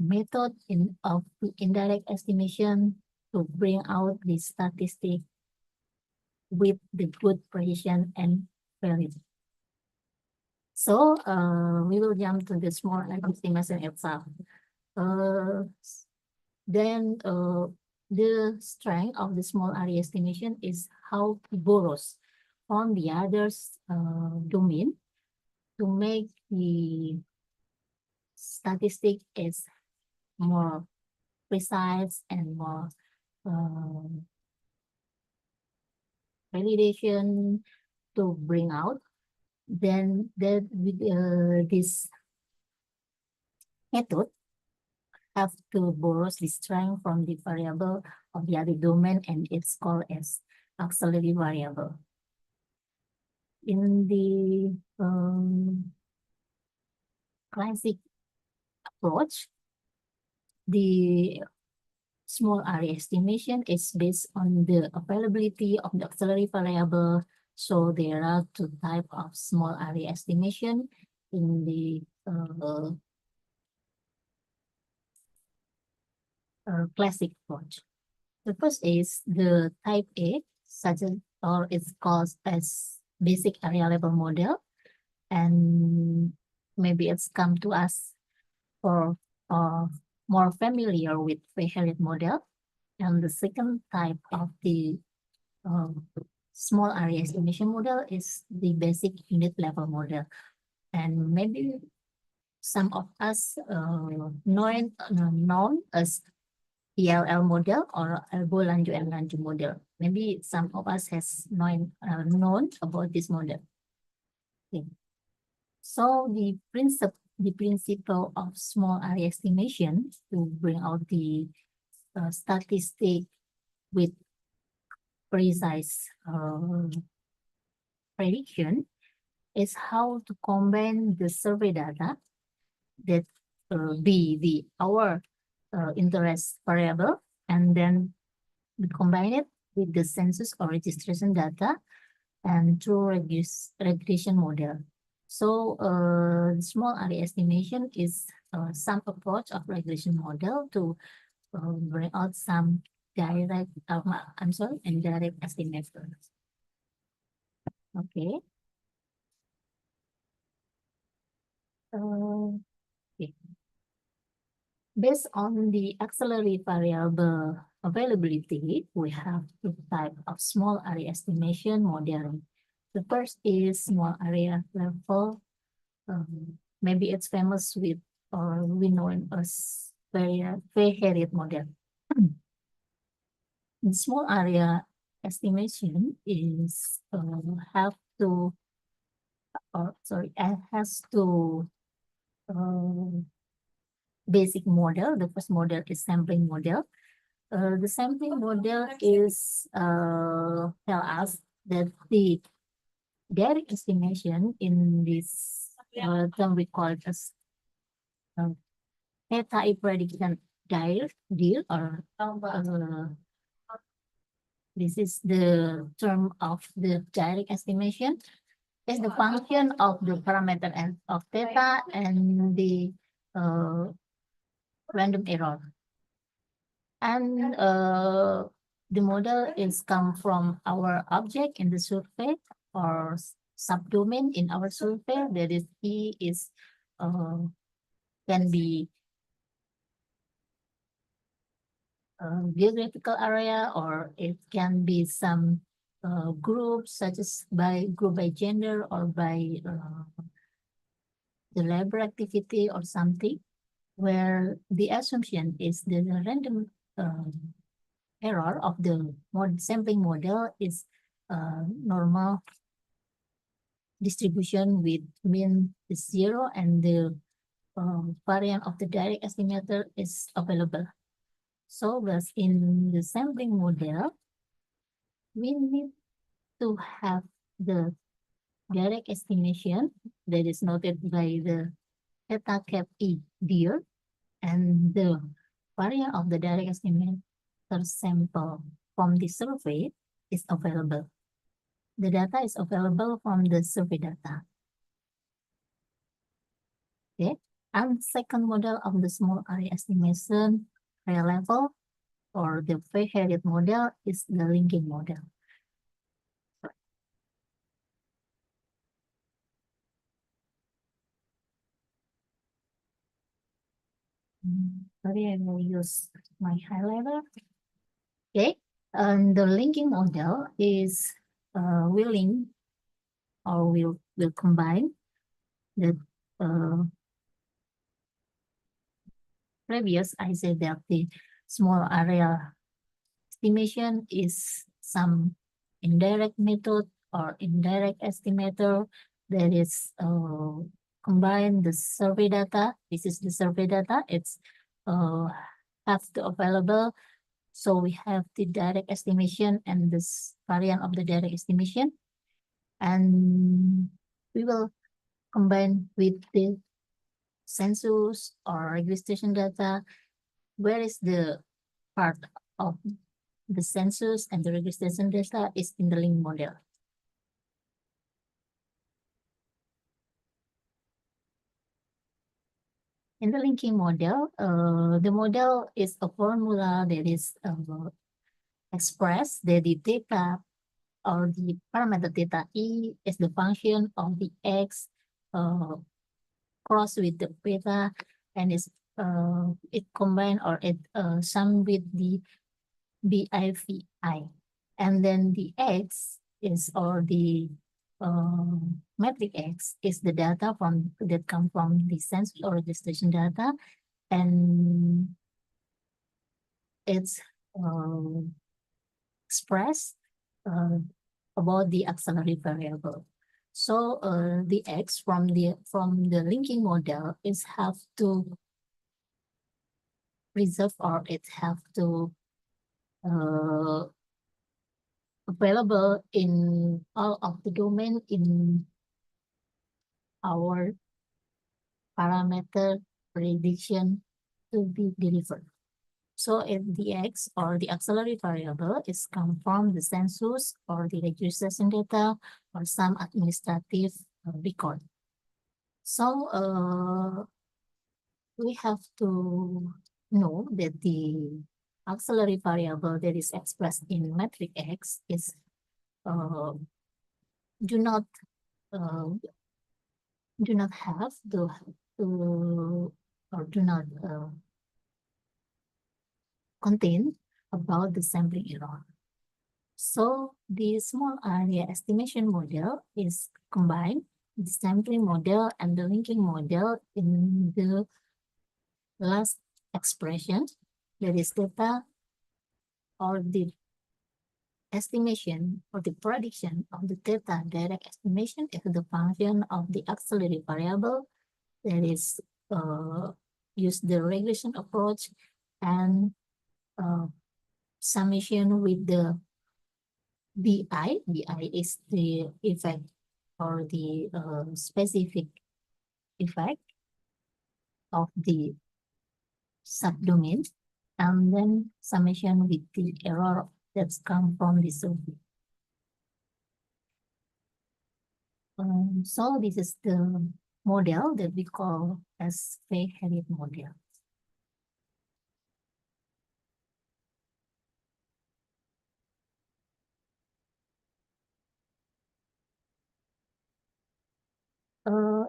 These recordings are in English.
method of the indirect estimation to bring out the statistic with the good precision and validity. So we will jump to the small area estimation itself. Then the strength of the small area estimation is how it borrows from the others domain to make the statistic is more precise and more validation to bring out. Then this method have to borrow the strength from the variable of the other domain, and it's called as auxiliary variable. In the classic approach, the small area estimation is based on the availability of the auxiliary variable. So there are two types of small area estimation in the classic approach. The first is the type A, or it's called as basic area level model, and maybe it's come to us for more familiar with Herriot model. And the second type of the small area estimation model is the basic unit level model, and maybe some of us known as ELL model or elbow lanju and lanju model. Maybe some of us has known about this model. Okay. So the principle of small area estimation to bring out the statistic with precise prediction is how to combine the survey data that be our interest variable, and then we combine it with the census or registration data and through regression model. So small area estimation is some approach of regression model to bring out some indirect estimators. Okay. Okay. Based on the auxiliary variable availability, we have two types of small area estimation modeling. The first is small area level. Maybe it's famous with, or we know it as Herriot model. The small area estimation is has to basic model. The first model is sampling model. The sampling model is tell us that the direct estimation in this term we call it as theta prediction deal, or this is the term of the direct estimation, is the function of the parameter of theta and the random error. And the model is come from our object in the survey or subdomain in our survey. That is, E is can be geographical area, or it can be some groups, such as group by gender or by the labor activity or something, where the assumption is the random error of the sampling model is normal distribution with mean is 0, and the variant of the direct estimator is available. So thus in the sampling model, we need to have the direct estimation that is noted by the theta cap E deal, and the variant of the direct estimator sample from the survey is available. The data is available from the survey data. Okay, And second model of the small area estimation area level or the Herriot model is the linking model. Sorry, I will use my highlighter. Okay, and the linking model is will combine the previous. I said that the small area estimation is some indirect method or indirect estimator that is combine the survey data. This is the survey data. It's have to available. So we have the direct estimation and this variant of the direct estimation. And we will combine with the census or registration data. Where is the part of the census and the registration data is in the link model. In the linking model, the model is a formula that is expressed that the data or the parameter theta E is the function of the X cross with the beta, and it combined or it sum with the BIVI. And then the X is, or the metric X is the data that come from the census or registration data, and it's expressed about the auxiliary variable. So the X from the linking model is have to preserve, or it have to available in all of the domain in our parameter prediction to be delivered. So if the X or the auxiliary variable is come from the census or the registration data or some administrative record. So we have to know that the auxiliary variable that is expressed in metric X is do not have to or do not contain about the sampling error. So the small area estimation model is combined the sampling model and the linking model in the last expression, that is data or the estimation or the prediction of the theta direct estimation is the function of the auxiliary variable that is use the regression approach and summation with the BI. BI is the effect or the specific effect of the subdomain, and then summation with the error that's come from the survey. So this is the model that we call as Herriot model.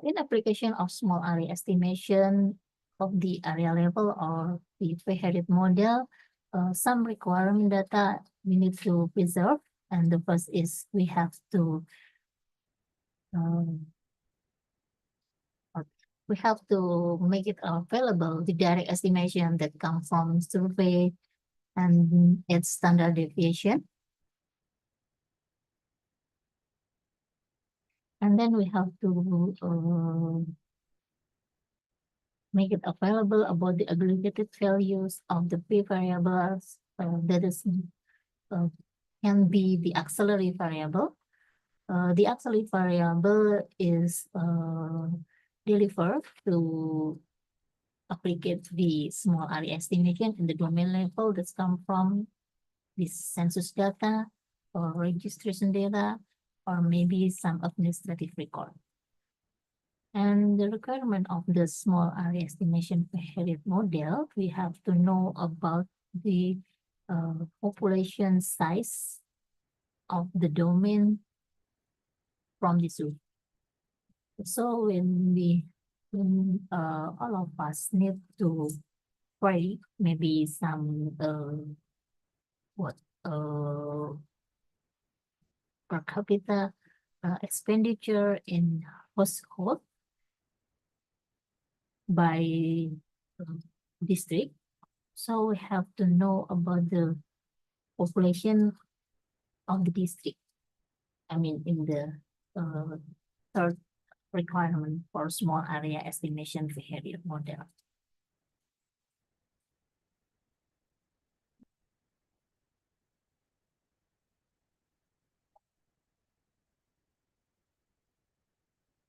In application of small area estimation of the area level or the Herriot model, some requirement data we need to preserve. And the first is we have to make it available, the direct estimation that comes from survey and its standard deviation. And then we have to make it available about the aggregated values of the p variables that is can be the auxiliary variable. The auxiliary variable is delivered to applicate the small area estimation in the domain level that's come from the census data or registration data or maybe some administrative record. And the requirement of the small area estimation Herriot model, we have to know about the population size of the domain from the zoo. So when all of us need to query maybe some per capita expenditure in household by district. So we have to know about the population of the district. I mean, in the third requirement for small area estimation behavior model.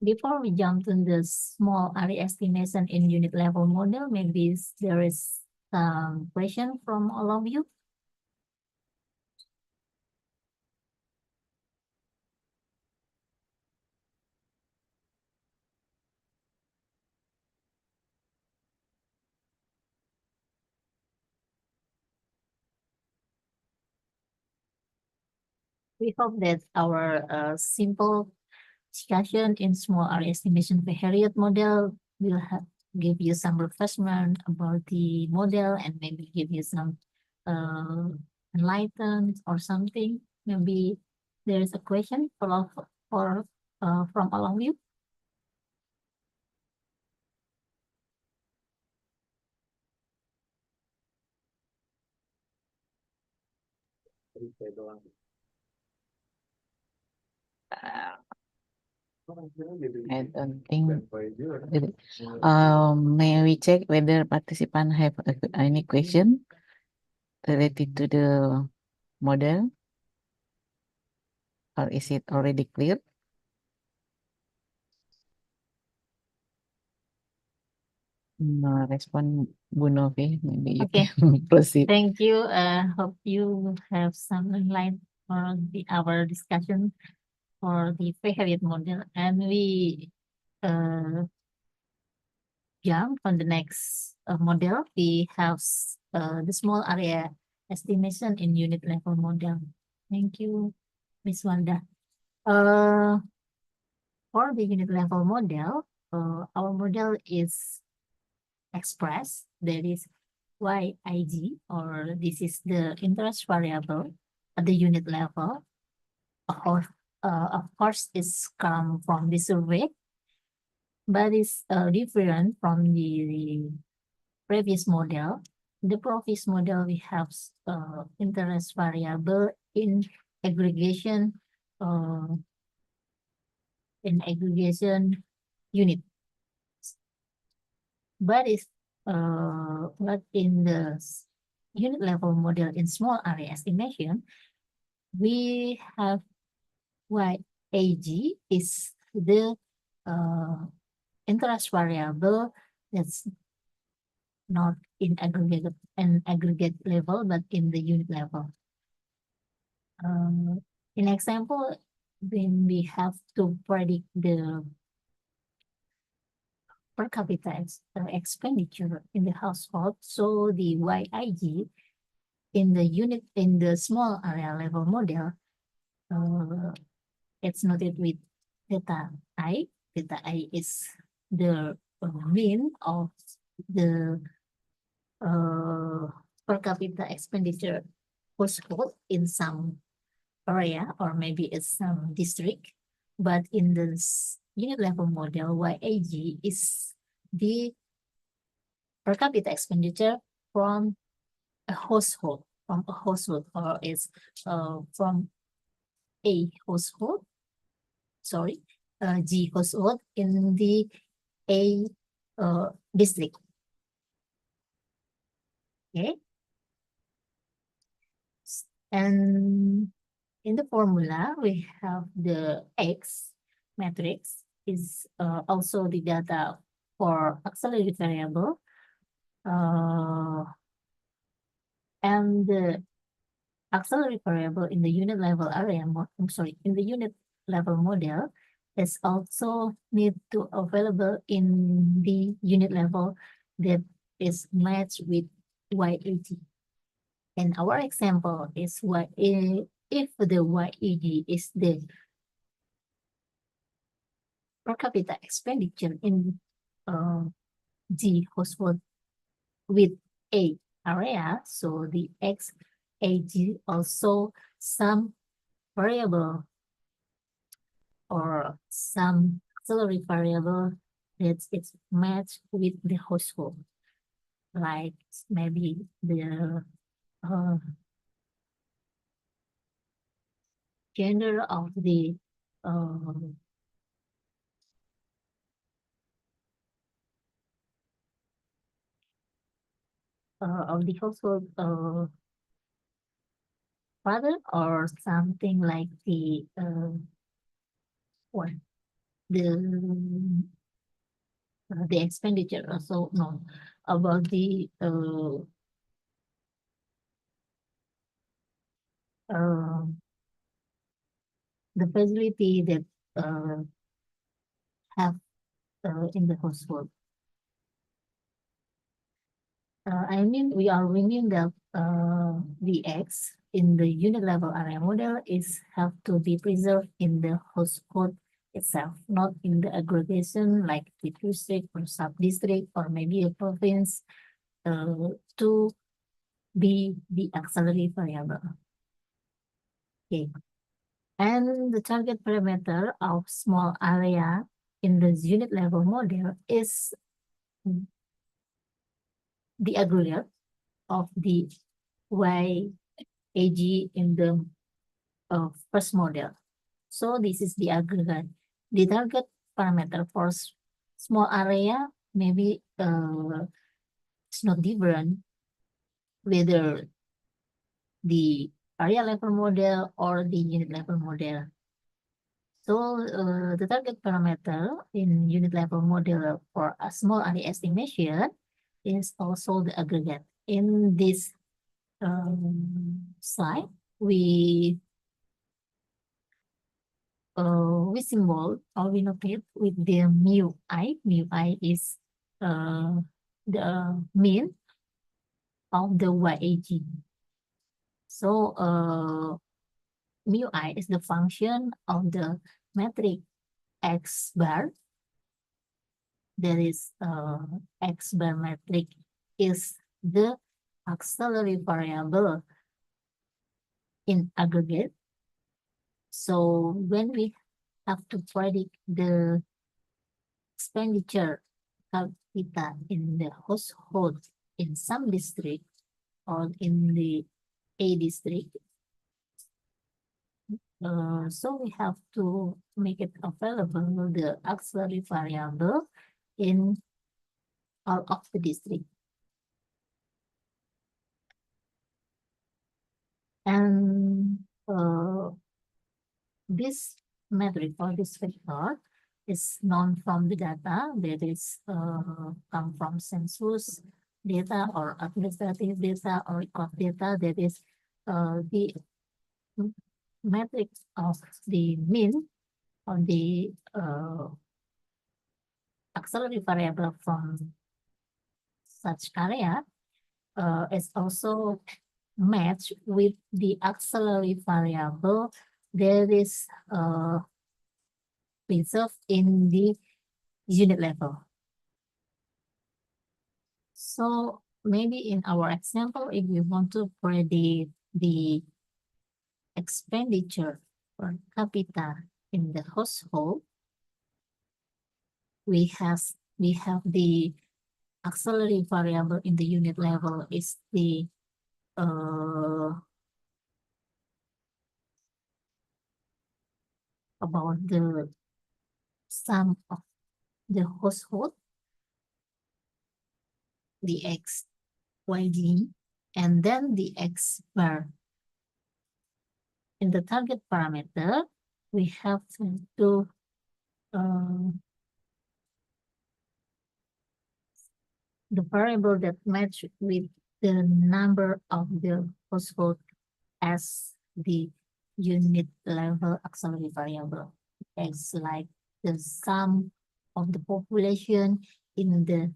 Before we jump to the small area estimation in unit level model, maybe there is some question from all of you. We hope that our simple discussion in small area estimation by Herriot model will give you some refreshment about the model and maybe give you some enlightenment or something. Maybe there is a question from all of you. I don't think. May we check whether participants have any question related to the model, or is it already clear? No response, Bu Novi. Maybe you Okay. can proceed. Thank you. Hope you have some insight for our discussion for the Herriot model, and we jump on the next model. We have the small area estimation in unit level model. Thank you, Ms. Wanda. For the unit level model, our model is expressed. There is YIG, or this is the interest variable at the unit level. Of course, it's come from the survey, but it's different from the previous model. The previous model, we have interest variable in aggregation unit. But in the unit level model in small area estimation, we have YAG is the interest variable that's not in aggregate level, but in the unit level. In example, when we have to predict the per capita expenditure in the household, so the YIG in the small area level model, it's noted with theta I. Theta I is the mean of the per capita expenditure household in some area, or maybe it's some district. But in the unit level model, YAG is the per capita expenditure from a household, or is from a household, G household in the A district. Okay. And in the formula, we have the X matrix is also the data for auxiliary variable. And the auxiliary variable in the unit level area, in the unit level model is also need to available in the unit level that is matched with YAG. And our example is if the YAG is the per capita expenditure in the household with a area, so the XAG also some variable or some auxiliary variable that it's matched with the household, like maybe the gender of the household father, or something like the what the expenditure also no about the facility that have in the household. I mean, we are meaning that the X in the unit level area model is have to be preserved in the household itself, not in the aggregation like the district or sub-district or maybe a province to be the auxiliary variable. Okay. And the target parameter of small area in the unit level model is the aggregate of the YAG in the first model. So this is the aggregate. The target parameter for small area maybe it's not different whether the area level model or the unit level model. So the target parameter in unit level model for a small area estimation is also the aggregate. In this slide, we symbol or we notate with the mu I. Mu I is the mean of the YAG. So mu I is the function of the metric X bar. That is X bar metric is the auxiliary variable in aggregate. So when we have to predict the expenditure capita in the household in some district or in the A district, so we have to make it available the auxiliary variable in all of the district. And this metric or this vector is known from the data that is come from census data or administrative data or record data. That is the metric of the mean of the auxiliary variable from such area is also matched with the auxiliary variable that is preserved in the unit level. So maybe in our example, if we want to predict the expenditure per capita in the household, we have the auxiliary variable in the unit level is the about the sum of the household, the XYG, and then the X bar. In the target parameter, we have to the variable that match with the number of the household as the unit level auxiliary variable. It's like the sum of the population in the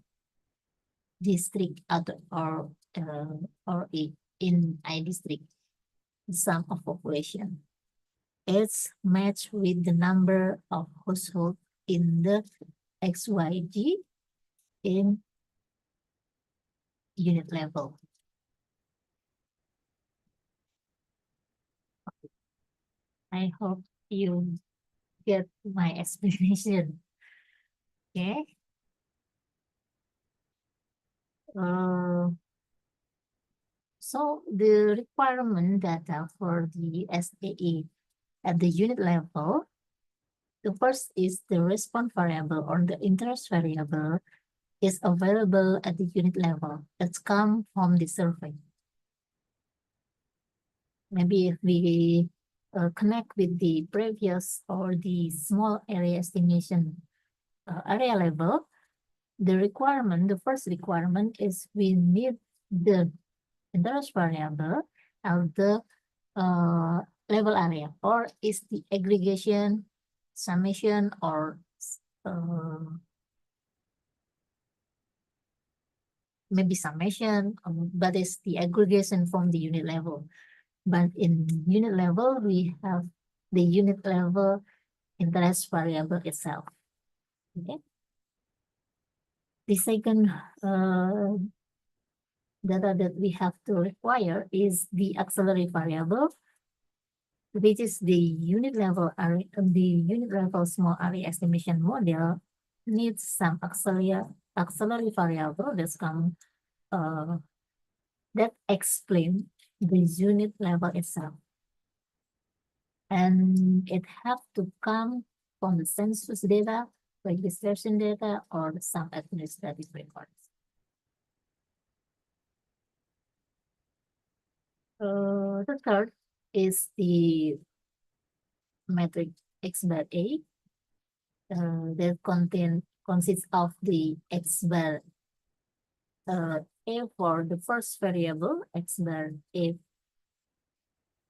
district in I district, the sum of population. It's matched with the number of households in the XYG in unit level. I hope you get my explanation. Okay. So the requirement data for the SAE at the unit level, the first is the response variable or the interest variable is available at the unit level. That's come from the survey. Maybe if we connect with the previous or the small area estimation area level, the first requirement is we need the interest variable of the level area, or is the aggregation, summation, or maybe summation, but it's the aggregation from the unit level. But in unit level, we have the unit level interest variable itself. Okay. The second data that we have to require is the auxiliary variable, which is the unit level small area estimation model needs some auxiliary variable that's come that explain the unit level itself, and it have to come from the census data, registration data, or some administrative records. The third is the metric x bar A that consists of the x bar A for the first variable, x bar A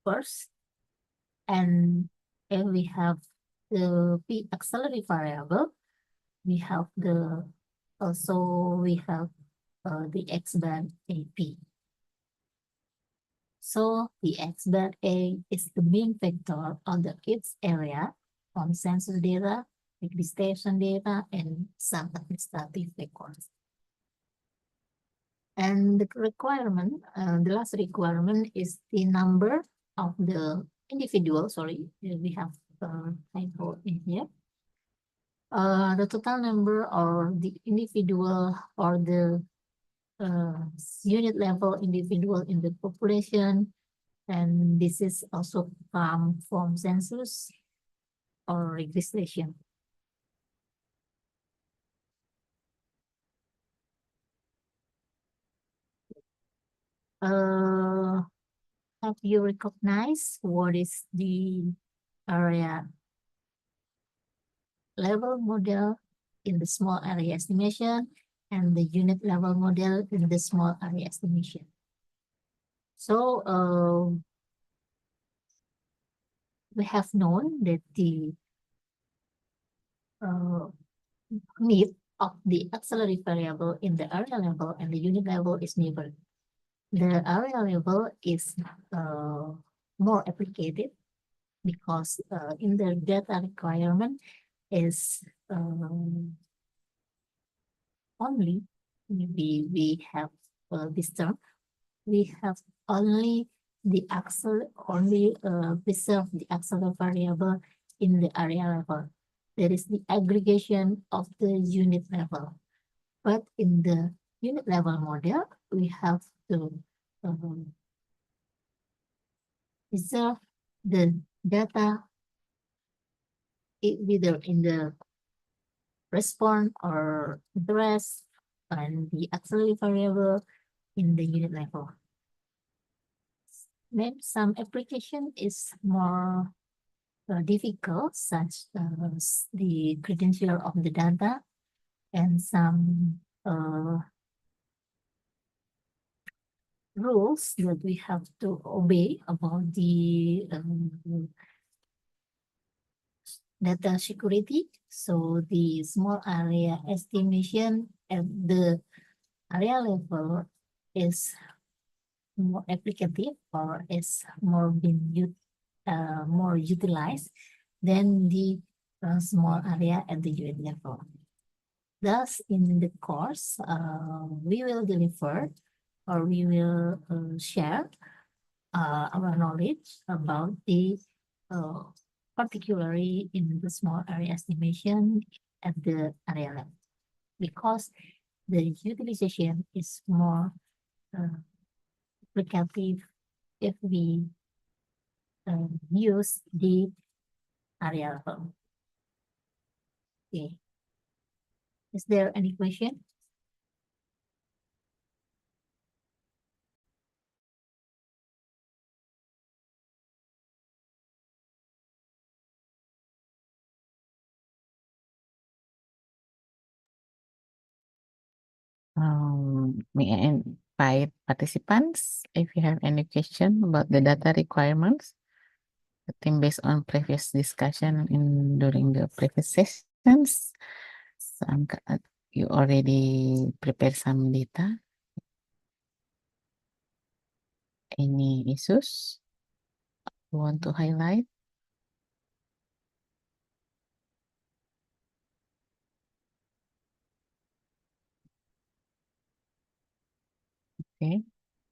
first, and if we have the P auxiliary variable, we have the x bar AP. So the x bar A is the mean vector of the kids area from census data, registration data, and some administrative records. And the last requirement is the number of the individual. Sorry, we have typo in here. The total number or the individual or the unit level individual in the population, and this is also come from census or registration. Have you recognized what is the area level model in the small area estimation and the unit level model in the small area estimation? So we have known that the need of the auxiliary variable in the area level and the unit level is neighbor. The area level is more applicated because in the data requirement is only we have this term. We have only the preserve the auxiliary variable in the area level. That is the aggregation of the unit level. But in the unit level model, we have to preserve the data either in the response or interest and the auxiliary variable in the unit level. Maybe some application is more difficult, such as the credential of the data and some rules that we have to obey about the data security. So the small area estimation at the area level is more applicative or is more more utilized than the small area at the unit level. Thus, in the course, we will deliver or we will share our knowledge about the particularly in the small area estimation at the area level, because the utilization is more applicative if we use the area level. Okay. Is there any question? May I invite participants if you have any question about the data requirements? I think based on previous discussion during the previous sessions, you already prepared some data. Any issues you want to highlight? Okay,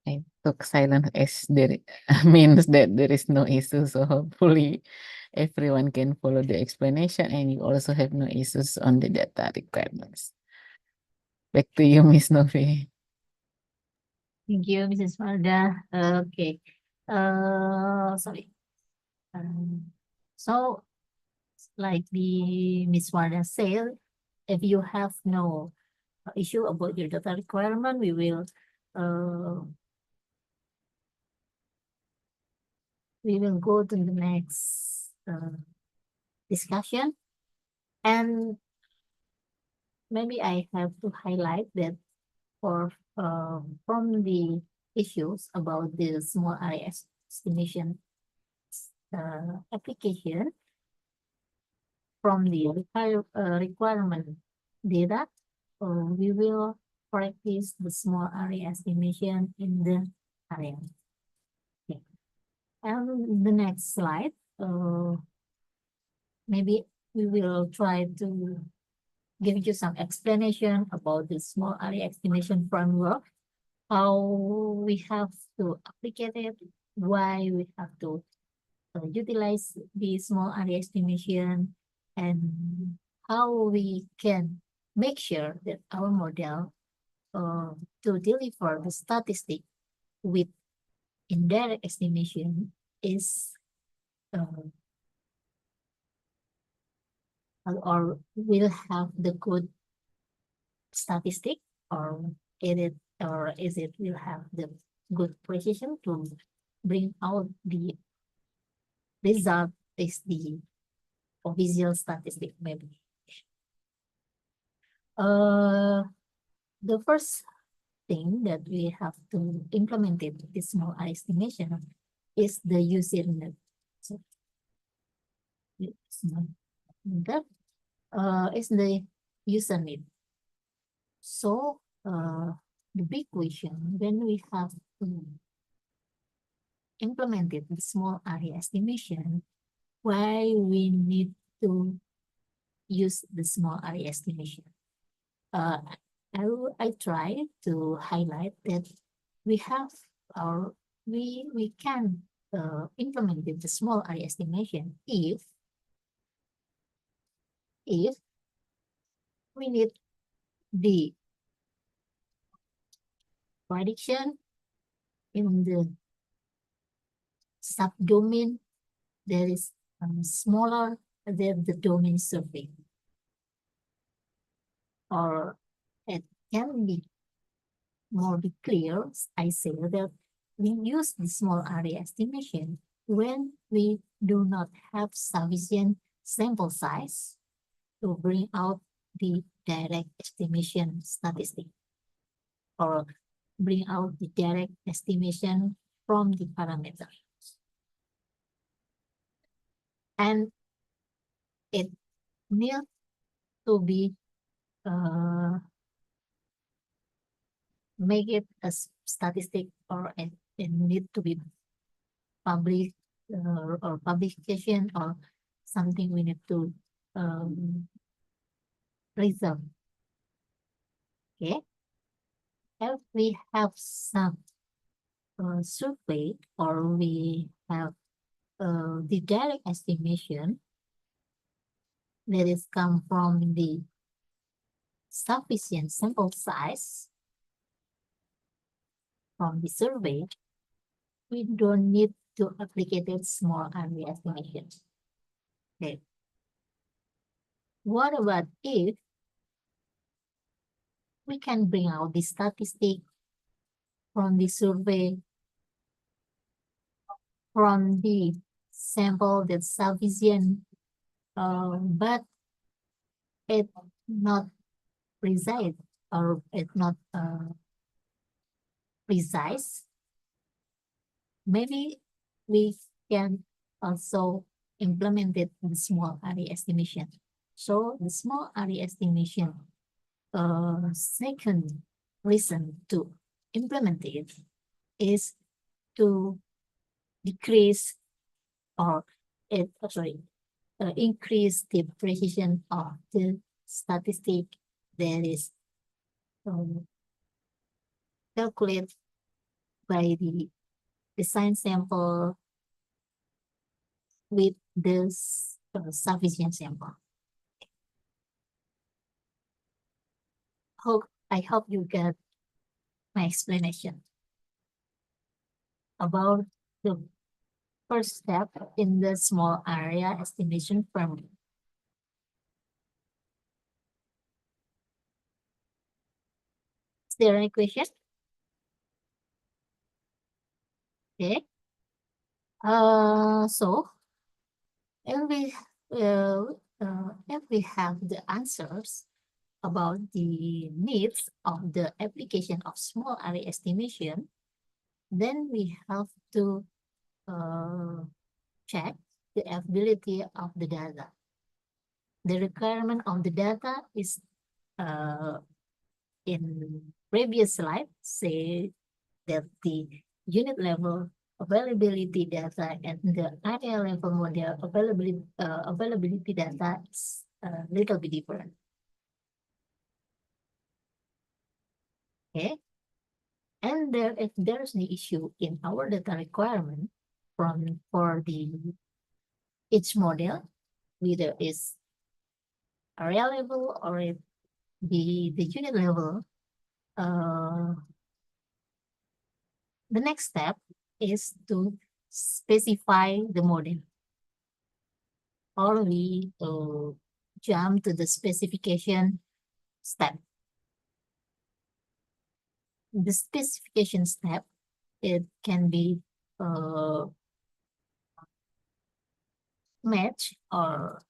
I took silence as there means that there is no issue. So hopefully everyone can follow the explanation and you also have no issues on the data requirements. Back to you, Miss Novi. Thank you, Mrs. Wardah. Okay. Sorry. So, like the Miss Wardah said, if you have no issue about your data requirement, we will go to the next discussion. And maybe I have to highlight that for from the issues about the small area estimation application from the requirement data, we will practice the small area estimation in the area. Okay. And the next slide, maybe we will try to give you some explanation about the small area estimation framework, how we have to apply it, why we have to utilize the small area estimation, and how we can make sure that our model to deliver the statistic with indirect estimation is or will have the good statistic, or is it will have the good precision to bring out the result is the visual statistic maybe. The first thing that we have to implement it, this small area estimation, is the user net. So, that is the user need. So the big question when we have to implement it, the small area estimation, why we need to use the small area estimation. I try to highlight that we have we can implement the small area estimation if we need the prediction in the subdomain that is smaller than the domain survey, or it can be more clear. I say that we use the small area estimation when we do not have sufficient sample size to bring out the direct estimation statistic, or bring out the direct estimation from the parameter. And it needs to be make it a statistic, or it need to be published or publication or something we need to reserve. Okay, if we have some survey, or we have the direct estimation that is come from the sufficient sample size from the survey, we don't need to apply it small area estimation. Okay. What about if we can bring out the statistic from the survey from the sample that's sufficient, but it's not precise, or it's not precise? Maybe we can also implement it in small area estimation. So the small area estimation, second reason to implement it is to decrease, or increase the precision of the statistic that is calculated by the design sample with this sufficient sample. I hope you get my explanation about the first step in the small area estimation framework. Is there any question? Okay. So if we have the answers about the needs of the application of small area estimation, then we have to check the availability of the data. The requirement of the data is in previous slide say that the unit level availability data and the area level model availability data is a little bit different. Okay, and if there's the issue in our data requirement for the each model, whether it's area level or the unit level, the next step is to specify the model, or we jump to the specification step. The specification step, it can be match or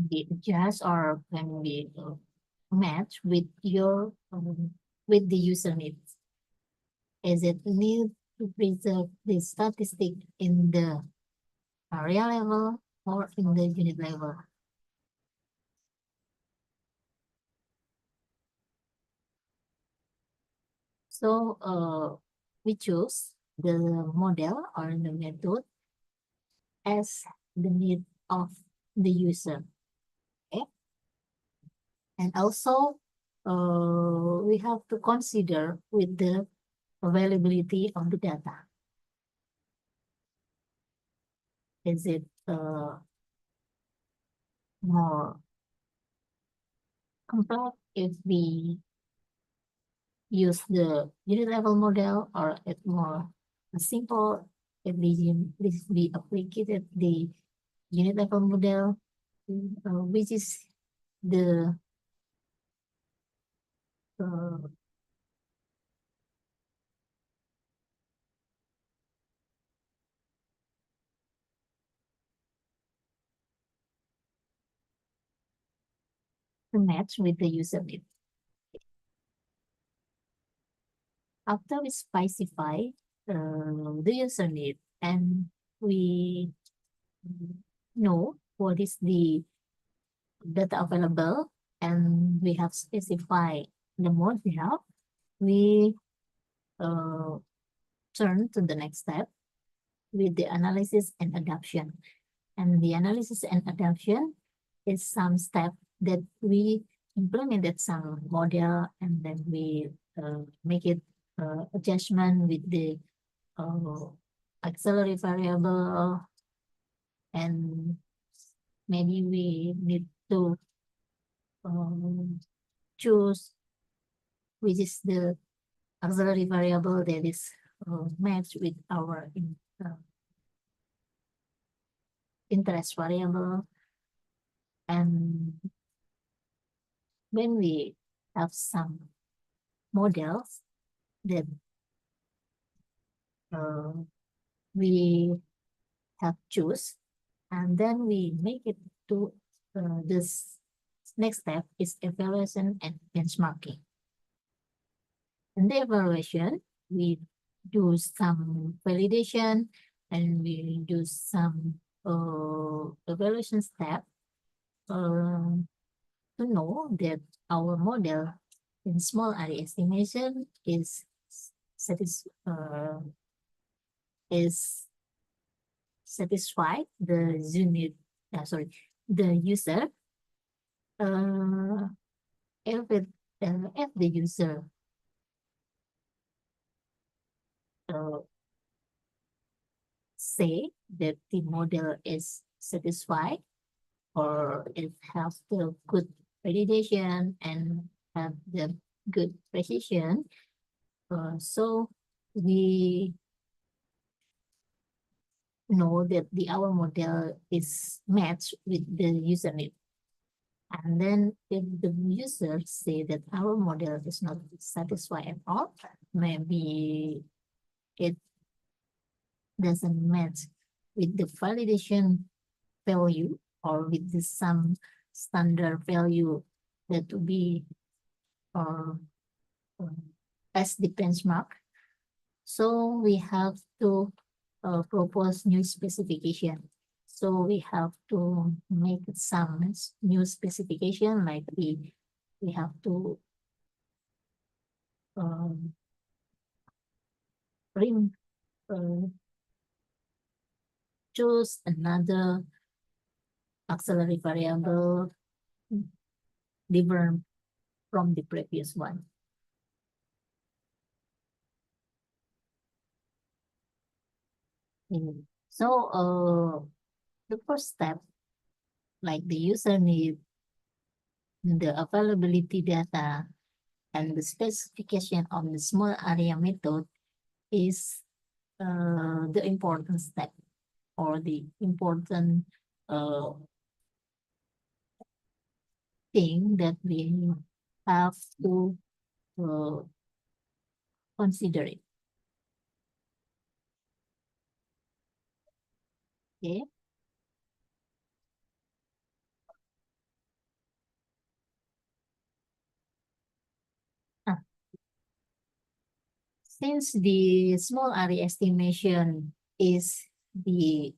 be adjust, or can be match with your with the user needs. Is it need to preserve the statistic in the area level or in the unit level? So we choose the model or the method as the need of the user. Okay, and also we have to consider with the availability of the data. Is it more complex if we use the unit level model, or it's more simple if we applied the unit level model, which is the to match with the user need. After we specify the user need and we know what is the data available and we have specified the mode we have, we turn to the next step with the analysis and adaptation. And the analysis and adaptation is some step that we implemented some model and then we make it adjustment with the auxiliary variable, and maybe we need to choose which is the auxiliary variable that is matched with our interest variable. And when we have some models that we have choose, and then we make it to this next step is evaluation and benchmarking. In the evaluation, we do some validation and we do some evaluation step to know that our model in small area estimation is satisfied the unit, the user. If the user say that the model is satisfied or it has the good validation and have the good precision, so we know that our model is matched with the user need. And then if the user say that our model is not satisfied at all, maybe it doesn't match with the validation value or with the some standard value that to be as the benchmark. So we have to propose new specification. So we have to make some new specification, like we have to choose another auxiliary variable different from the previous one. So the first step, like the user need, the availability data, and the specification of the small area method is the important step or the important thing that we have to consider it. Okay. Since the small area estimation is the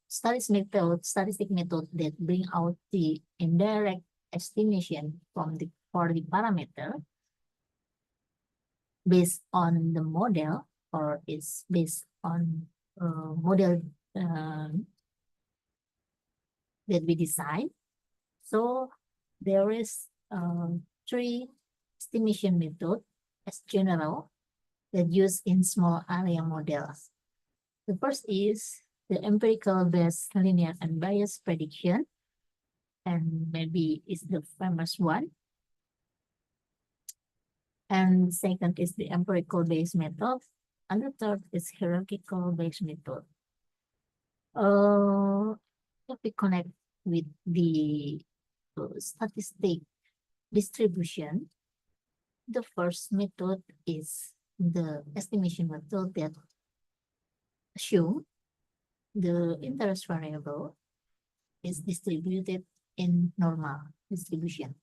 statistic method that bring out the indirect estimation for the parameter based on the model, or is based on model that we design. So there is 3 estimation method as general that used in small area models. The first is the empirical based linear and biased prediction, and maybe is the famous one. And second is the empirical based method, and the third is hierarchical based method. If we connect with the statistic distribution, the first method is the estimation method that assume the interest variable is distributed in normal distribution.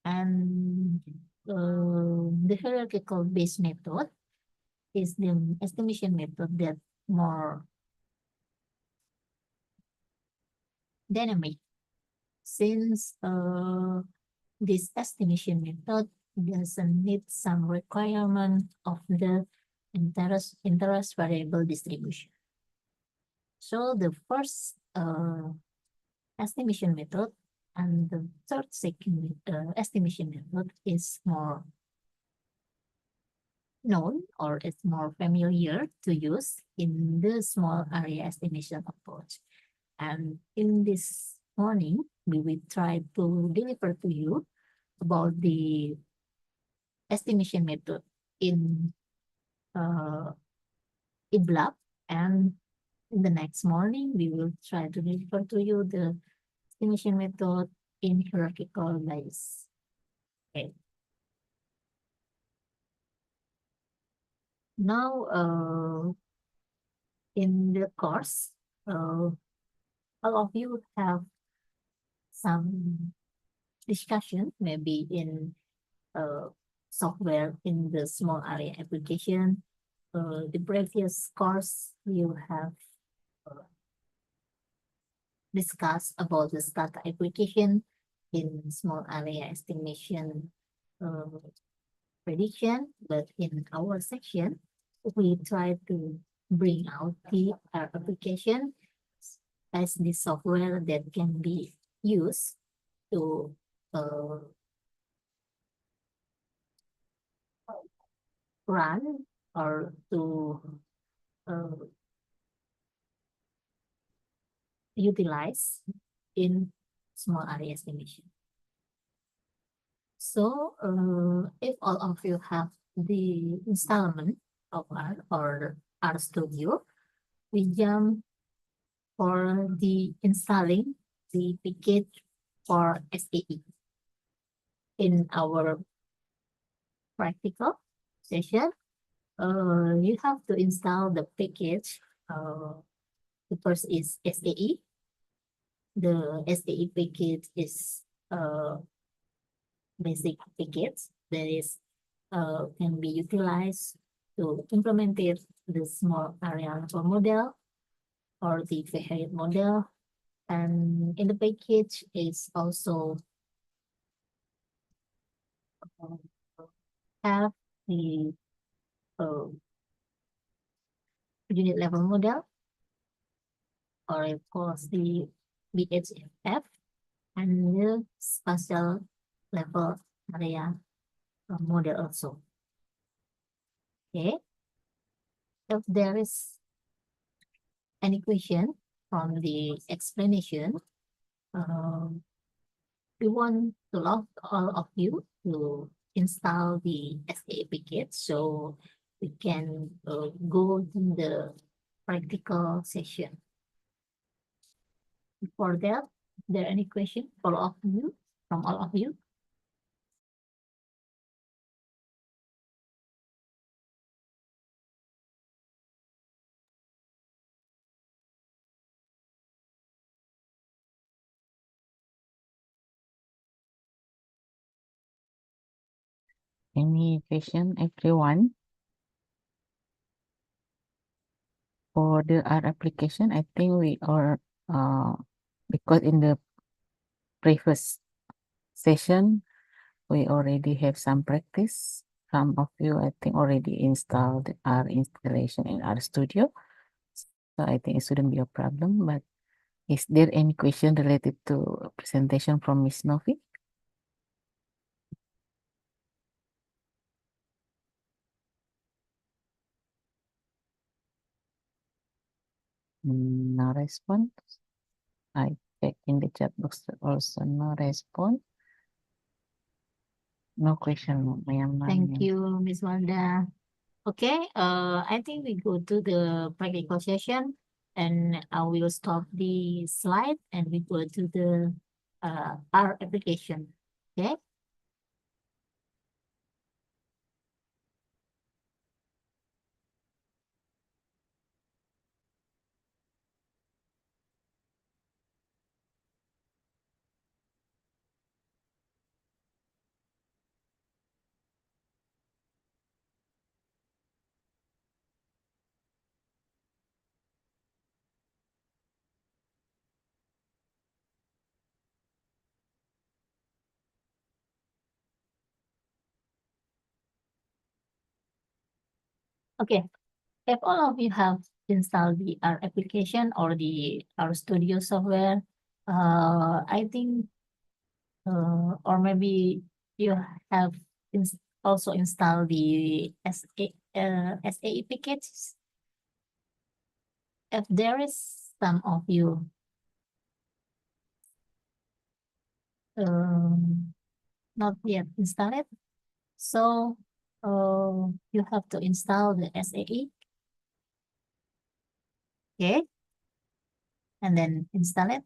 And the hierarchical based method is the estimation method that more dynamic, since this estimation method doesn't need some requirement of the interest variable distribution. So the first estimation method and the second estimation method is more known, or it's more familiar to use in the small area estimation approach. And in this morning, we will try to deliver to you about the estimation method in EBLUP, and in the next morning, we will try to deliver to you the estimation method in hierarchical base. Okay. Now, in the course, all of you have some discussion, maybe in software in the small area application. The previous course you have discussed about the data application in small area estimation prediction, but in our section, we try to bring out the application as the software that can be used to run or to utilize in small area estimation. So if all of you have the installment of R or RStudio, we jump for the installing the package for SAE. In our practical session, you have to install the package. The first is SAE. The SAE package is basic package that is can be utilized to implement it the small area model or the Herriot model. And in the package is also have the unit level model, or of course the BHF, and the spatial level area model also. Okay. If there is any question from the explanation, we want to love all of you to install the SAE package so we can go to the practical session. Before that, is there any question for all of you, from all of you? Any question, everyone? For the R application, I think we are because in the previous session we already have some practice. Some of you, I think, already installed R installation in RStudio, so I think it shouldn't be a problem. But is there any question related to presentation from Miss Novi? No response. I check in the chat box, also no response. No question, ma'am. Thank you, Ms. Wanda. Okay, I think we go to the practical session, and I will stop the slide and we go to the R application. Okay. Okay, if all of you have installed the R application or the R Studio software, I think, or maybe you have also installed the SAE packages. If there is some of you not yet installed, so you have to install the SAE, okay, and then install it.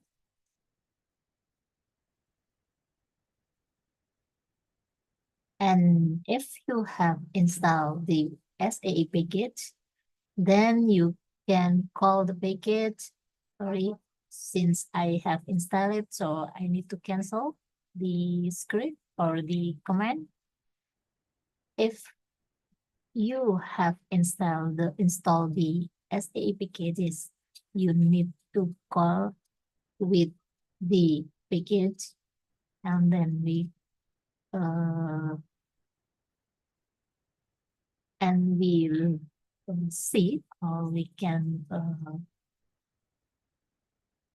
And if you have installed the SAE package, then you can call the package. Sorry, since I have installed it, so I need to cancel the script or the command. If you have installed the SAE packages, you need to call with the package, and then we will see, or we can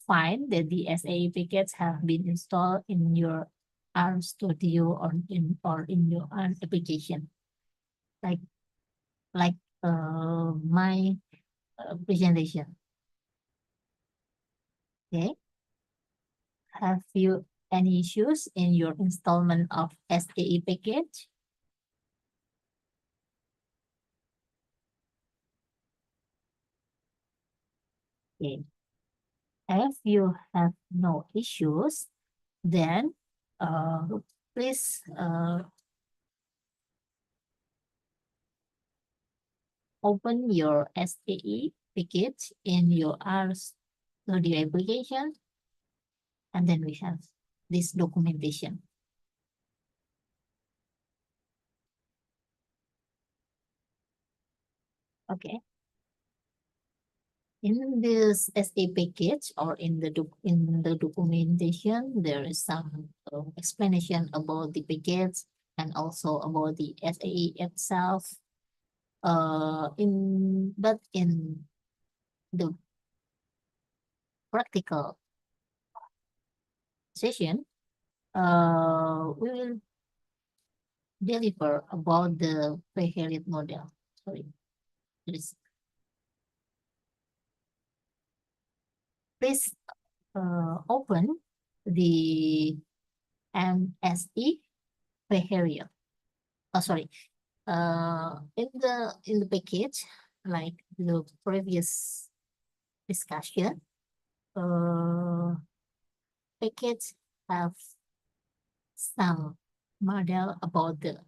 find that the SAE packets have been installed in your R Studio or in your R application, like my presentation. Okay, have you any issues in your installment of SAE package? Okay, if you have no issues, then please open your SAE package in your R Studio application, and then we have this documentation. Okay. In this SAE package or in the documentation, there is some explanation about the package and also about the SAE itself. But in the practical session, we will deliver about the Herriot model. Sorry, please open the MSE Herriot. Oh, sorry. In the package, like the previous discussion, package have some model about the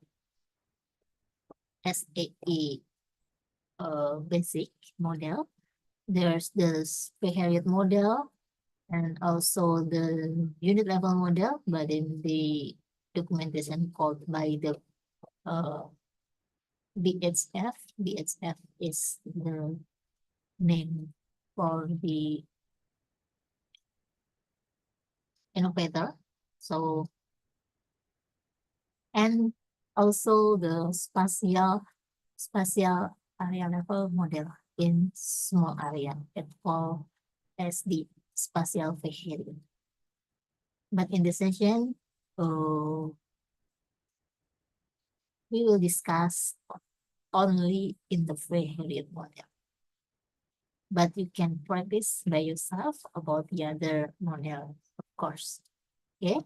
SAE basic model. There's the Herriot model and also the unit level model, but in the documentation called by the BHF. BHF is the name for the innovator. So, and also the spatial area level model in small area. It called as the spatial Herriot. But in this session, we will discuss only in the Herriot model. But you can practice by yourself about the other model, of course. Okay.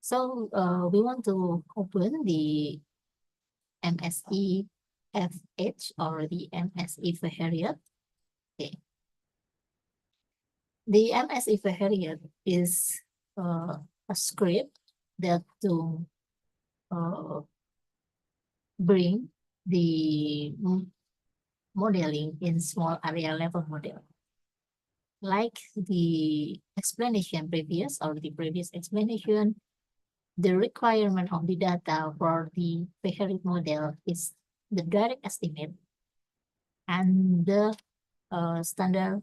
So we want to open the MSE FH or the MSE Herriot. Okay. The MSE Herriot is a script that to bring the modeling in small area level model. Like the explanation previous or the previous explanation, the requirement of the data for the Herriot model is the direct estimate and the standard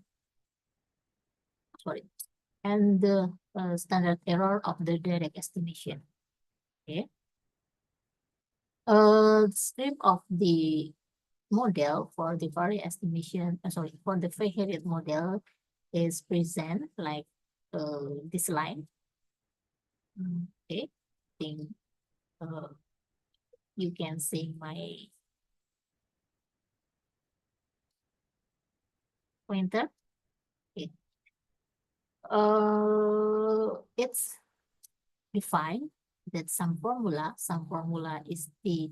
error of the direct estimation. Okay. Script of the model for the variance estimation, for the Herriot model is present like this line. Okay, think you can see my pointer. Okay. It's defined that some formula is the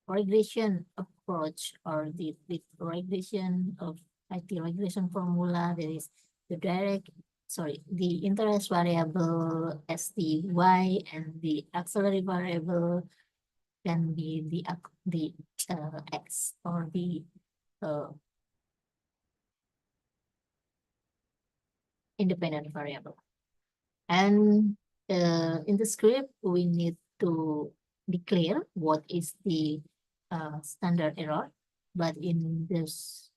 regression approach or the regression of the regression formula. There is the the interest variable as the y, and the auxiliary variable can be the x, or the independent variable. And in the script, we need to declare what is the standard error. But in this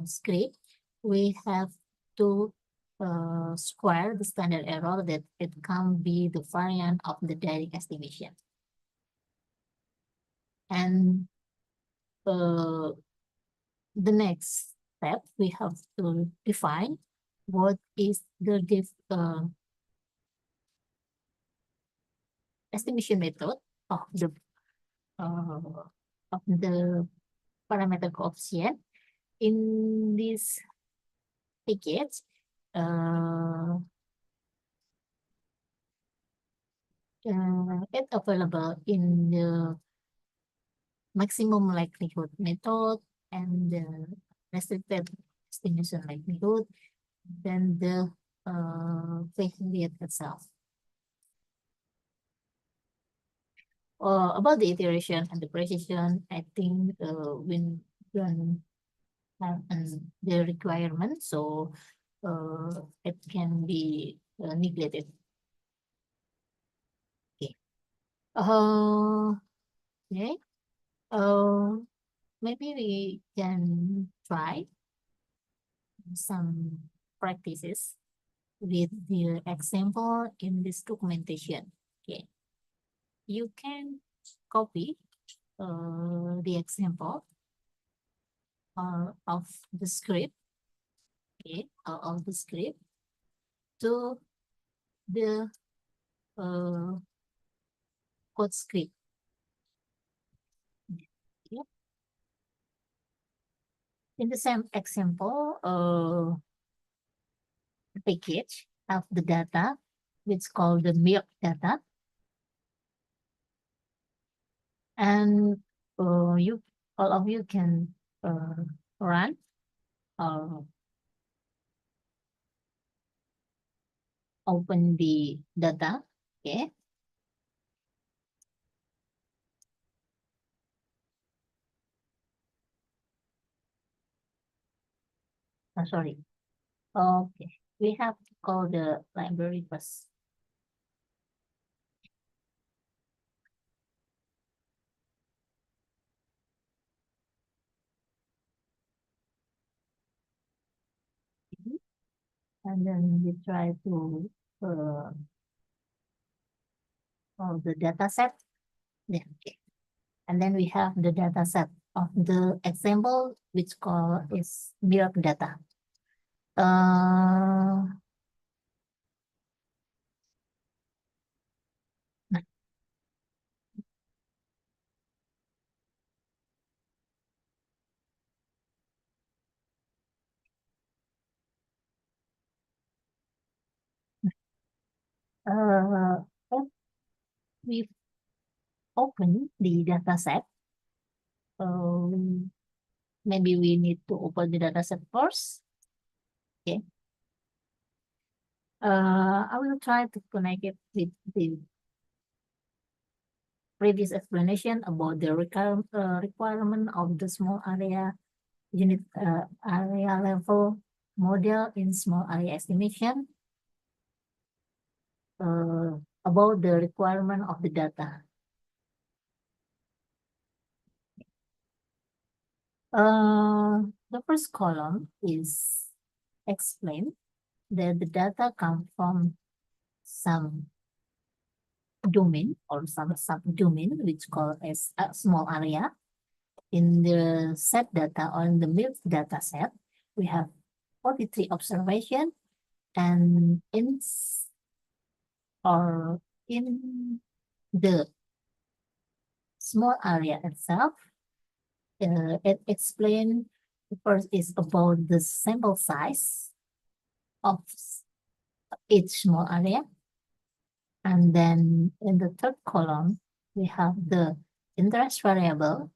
script, we have to square the standard error that it can be the variant of the direct estimation. And the next step, we have to define what is the estimation method of the parameter coefficient. In this package, it's available in the maximum likelihood method and the restricted estimation likelihood, then the Herriot itself. About the iteration and the precision, I think we don't have the requirement, so it can be neglected. Okay. Okay. Maybe we can try some practices with the example in this documentation. Okay. You can copy the example of the script, okay, of the script to the code script. Okay. In the same example, the package of the data, which is called the milk data, and all of you can run open the data. Okay. Sorry. Okay. We have to call the library first. And then we try to the data set. Yeah, okay. And then we have the data set of the example, which is milk data. If we open the data set, maybe we need to open the data set first. Okay. I will try to connect it with the previous explanation about the requirement of the small area unit area level model in small area estimation, about the requirement of the data. The first column is explain that the data come from some domain or some subdomain, which called as a small area. in the set data or in the milk data set, we have 43 observation, and in the small area itself, it explains first is about the sample size of each small area. And then in the third column, we have the interest variable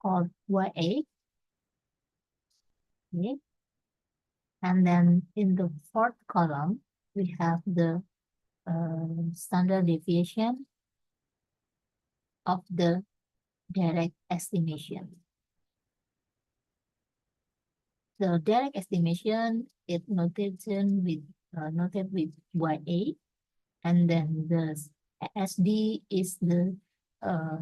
called YA. Okay. And then in the fourth column, we have the standard deviation of the direct estimation. The direct estimation is noted with YA, and then the SD is the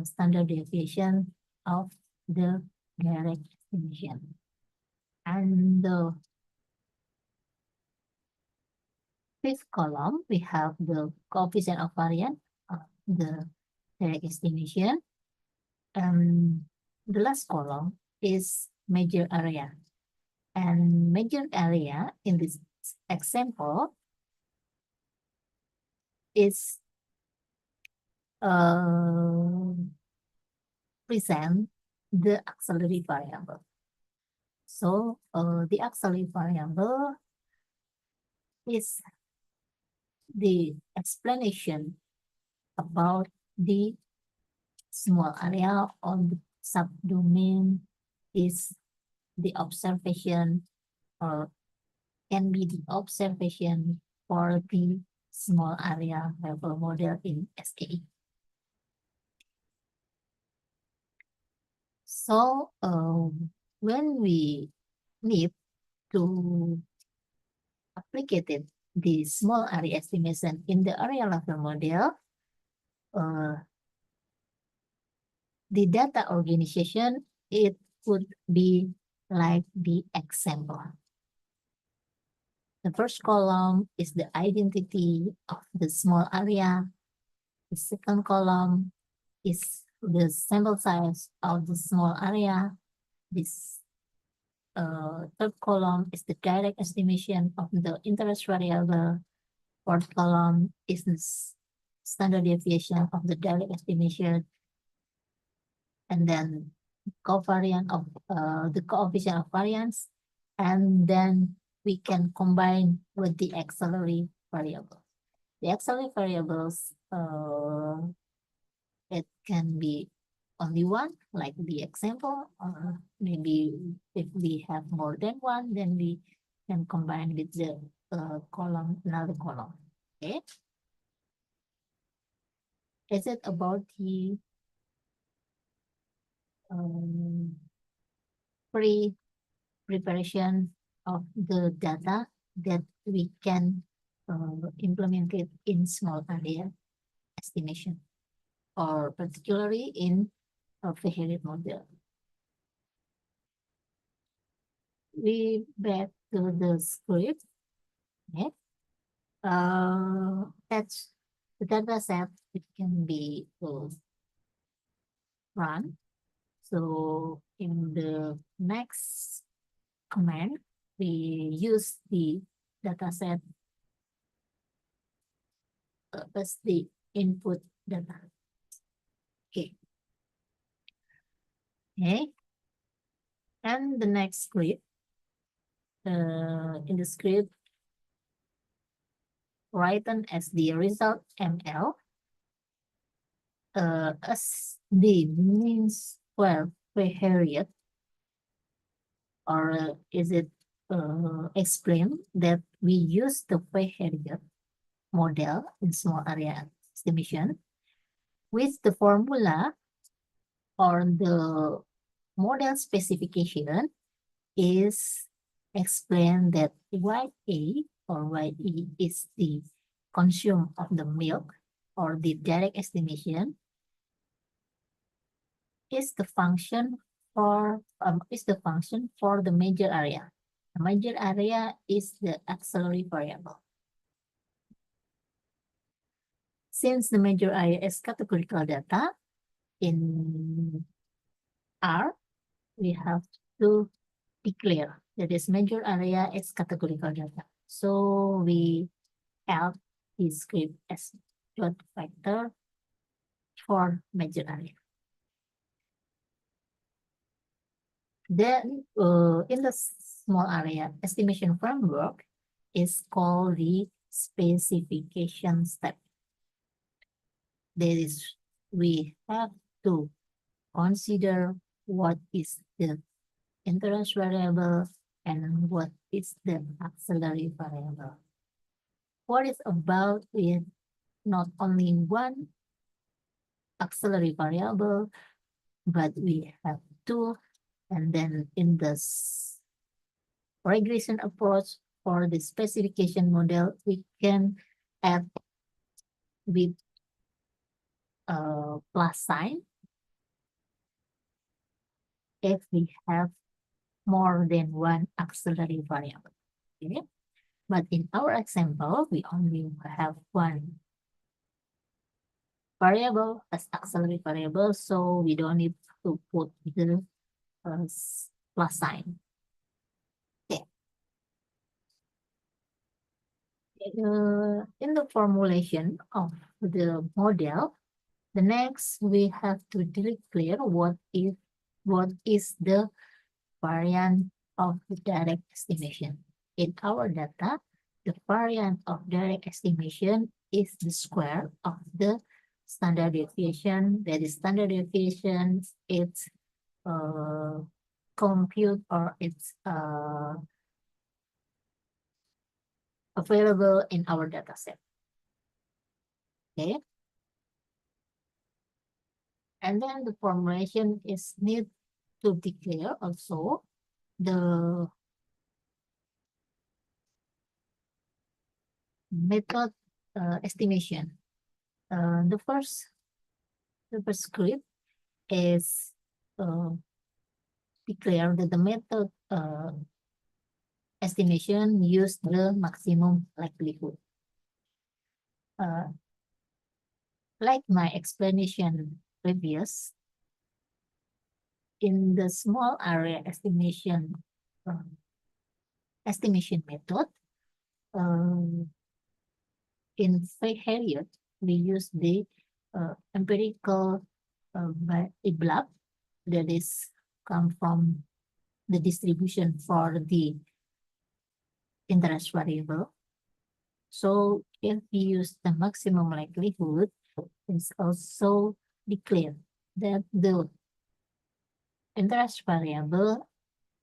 standard deviation of the direct estimation. And the fifth column, we have the coefficient of variance of the direct estimation. And the last column is major area. And major area in this example is present the auxiliary variable. So the auxiliary variable is the explanation about the small area on the subdomain, is the observation, or can be the observation for the small area level model in SKE. So when we need to applicate the small area estimation in the area level model, the data organization, it would be like the example. The first column is the identity of the small area. The second column is the sample size of the small area. This third column is the direct estimation of the interest variable. Fourth column is the standard deviation of the direct estimation. And then covariance of the coefficient of variance. And then we can combine with the auxiliary variable. The auxiliary variables, it can be only one, like the example, or maybe if we have more than one, then we can combine with the column, another column. Okay. Is it about the preparation of the data that we can implement it in small area estimation, or particularly in a Herriot model? We back to the script. Okay. That's the data set. It can be run. So in the next command, we use the data set as the input data. Okay. Okay. And the next script, in the script, written as the result ML, as the means, well, Herriot, or is it explained that we use the Herriot model in small area estimation with the formula or the model specification is explained that YA or YE is the consume of the milk, or the direct estimation is the function for the major area. The major area is the auxiliary variable. Since the major area is categorical data, in R, we have to declare that this major area is categorical data. So we add this script as dot vector for major area. Then in the small area estimation framework is called the specification step. That is, we have to consider what is the interest variable and what is the auxiliary variable. What is about with not only one auxiliary variable, but we have two, and then in the regression approach for the specification model, we can add with a plus sign if we have more than one auxiliary variable. Okay? But in our example, we only have one variable as auxiliary variable, so we don't need to put the plus sign. Okay. In the formulation of the model, the next we have to declare what is the variance of the direct estimation. In our data, the variance of direct estimation is the square of the standard deviation. That is, standard deviation, it's compute or it's available in our data set. Okay. And then the formulation is need to declare also the method estimation. The first script is declare that the method estimation use the maximum likelihood. Like my explanation previous, in the small area estimation method, in Herriot, we use the empirical by EBLUP, that is come from the distribution for the interest variable. So if we use the maximum likelihood, it's also declared that the interest variable,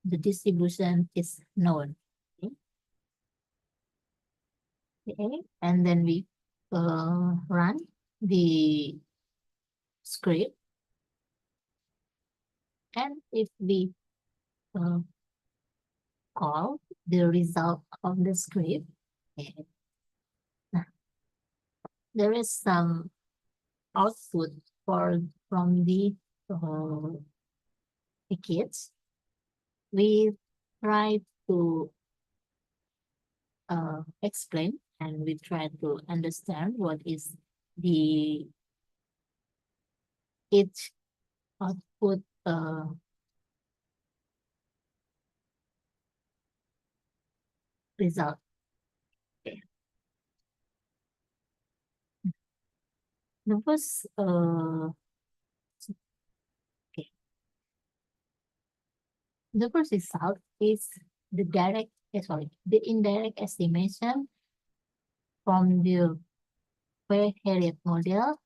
the distribution is known. Okay, and then we run the script, and if we call the result of the script, okay, there is some output from the kids. We try to explain and we try to understand what is the each output result. Okay. The first okay. The first result is the the indirect estimation from the Herriot model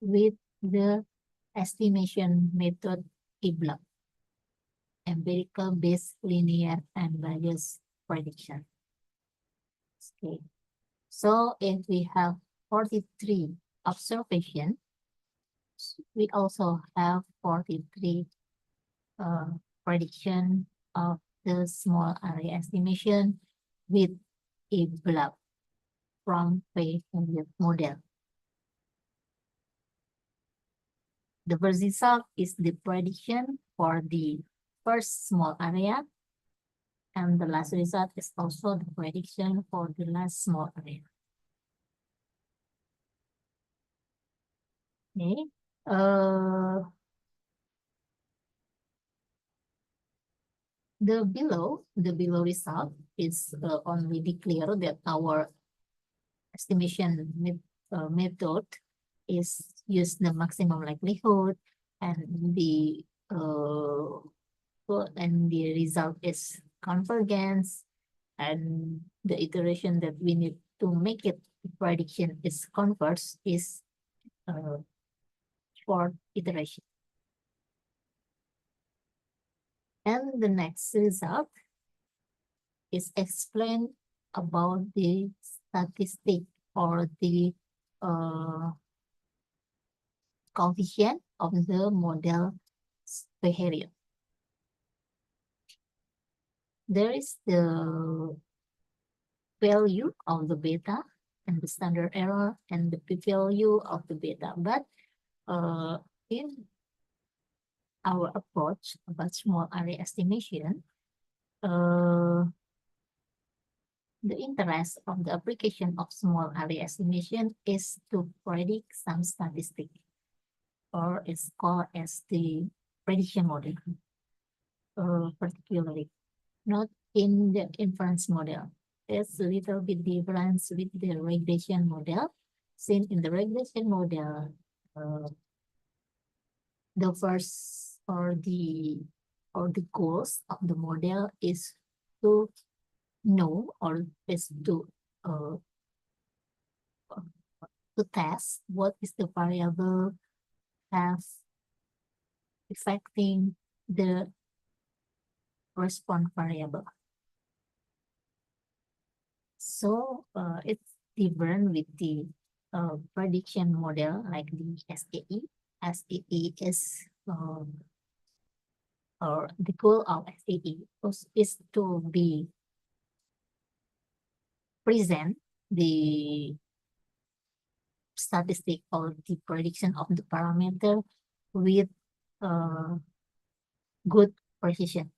with the estimation method EBLUP, empirical based linear and biased prediction. Okay, so if we have 43 observations, we also have 43 prediction of the small area estimation with EBLUP from Herriot model. The first result is the prediction for the first small area, and the last result is also the prediction for the last small area. Okay. The below result is only declare that our estimation method is use the maximum likelihood, and the result is convergence, and the iteration that we need to make it prediction is converse is fourth iteration. And the next result is explained about the statistic or the coefficient of the model Herriot. There is the value of the beta and the standard error and the p-value of the beta. But in our approach about small area estimation, the interest of the application of small area estimation is to predict some statistic, or it's called as the prediction model, particularly not in the inference model. There's a little bit difference with the regression model. Since in the regression model, the first or the goals of the model is to know, or is to test what is the variable have affecting the response variable. So it's different with the prediction model like the SAE. SAE is or the goal of SAE is to be present the statistic or the prediction of the parameter with good precision.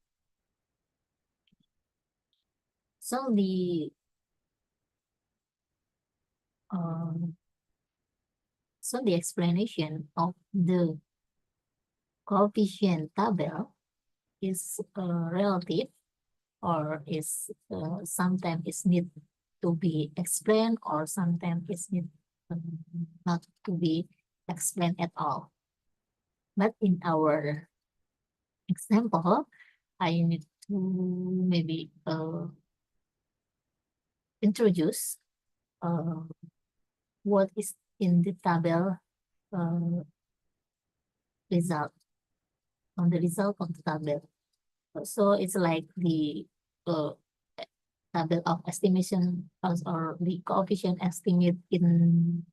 So the explanation of the coefficient table is relative, or is sometimes is need to be explained, or sometimes is need not to be explained at all. But in our example, I need to maybe introduce what is in the table result, on the result of the table. So it's like the table of estimation or the coefficient estimate in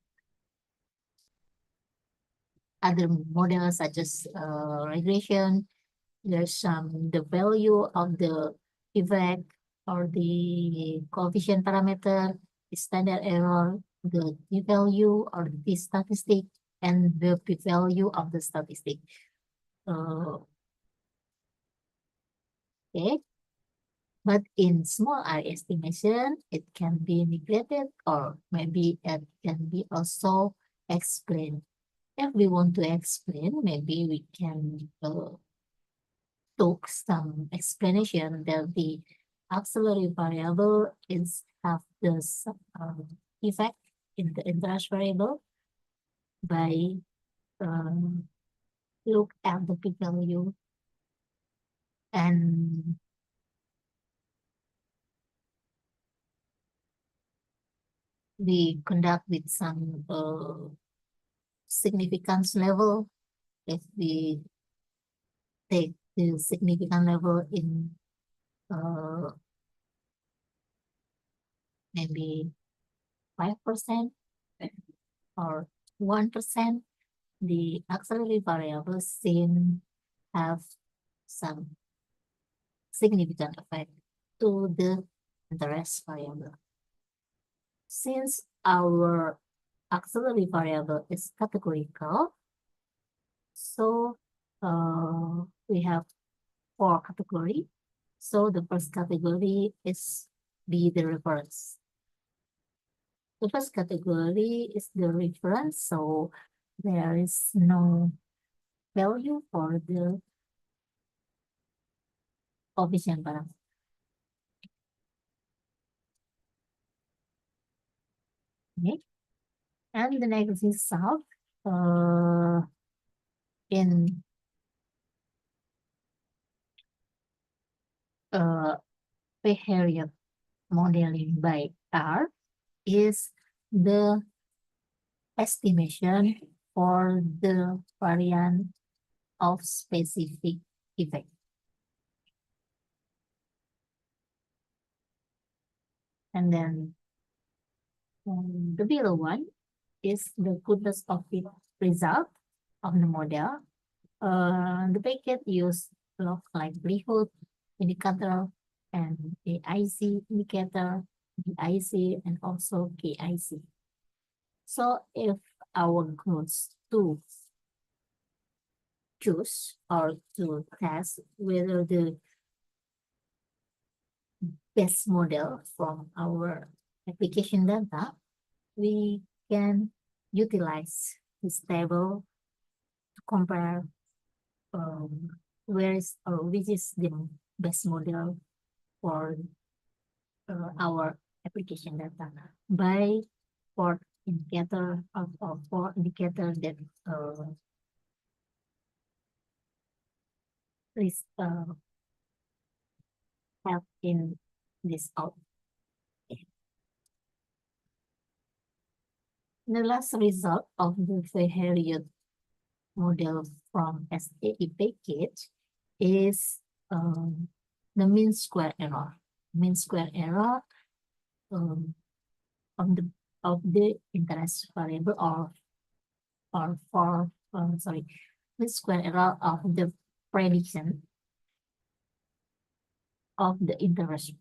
other models such as regression. There's the value of the effect or the coefficient parameter, the standard error, the p-value or the statistic, and the p-value of the statistic. Okay, but in small area estimation, it can be neglected, or maybe it can be also explained. If we want to explain, maybe we can took some explanation that the auxiliary variable is have this effect in the interest variable by look at the p-value and we conduct with some significance level. If we take the significant level in maybe 5% or 1%, the auxiliary variables seem have some significant effect to the interest variable. Since our auxiliary variable is categorical, so we have 4 categories. So the first category is be the reference. The first category is the reference, so there is no value for the coefficient parameter. Okay. And the next is solved in Herriot modeling by R is the estimation for the variance of specific effect. And then the below one is the goodness of the result of the model. The packet use log likelihood indicator and AIC indicator, BIC, and also KIC. So if our goals to choose or to test whether the best model from our application data, we can utilize this table to compare where is or which is the best model for our application data by four indicator of four indicator that is have in this out. The last result of the Herriot model from SAE package is the mean square error. Mean square error of the interest variable or for mean square error of the prediction of the interest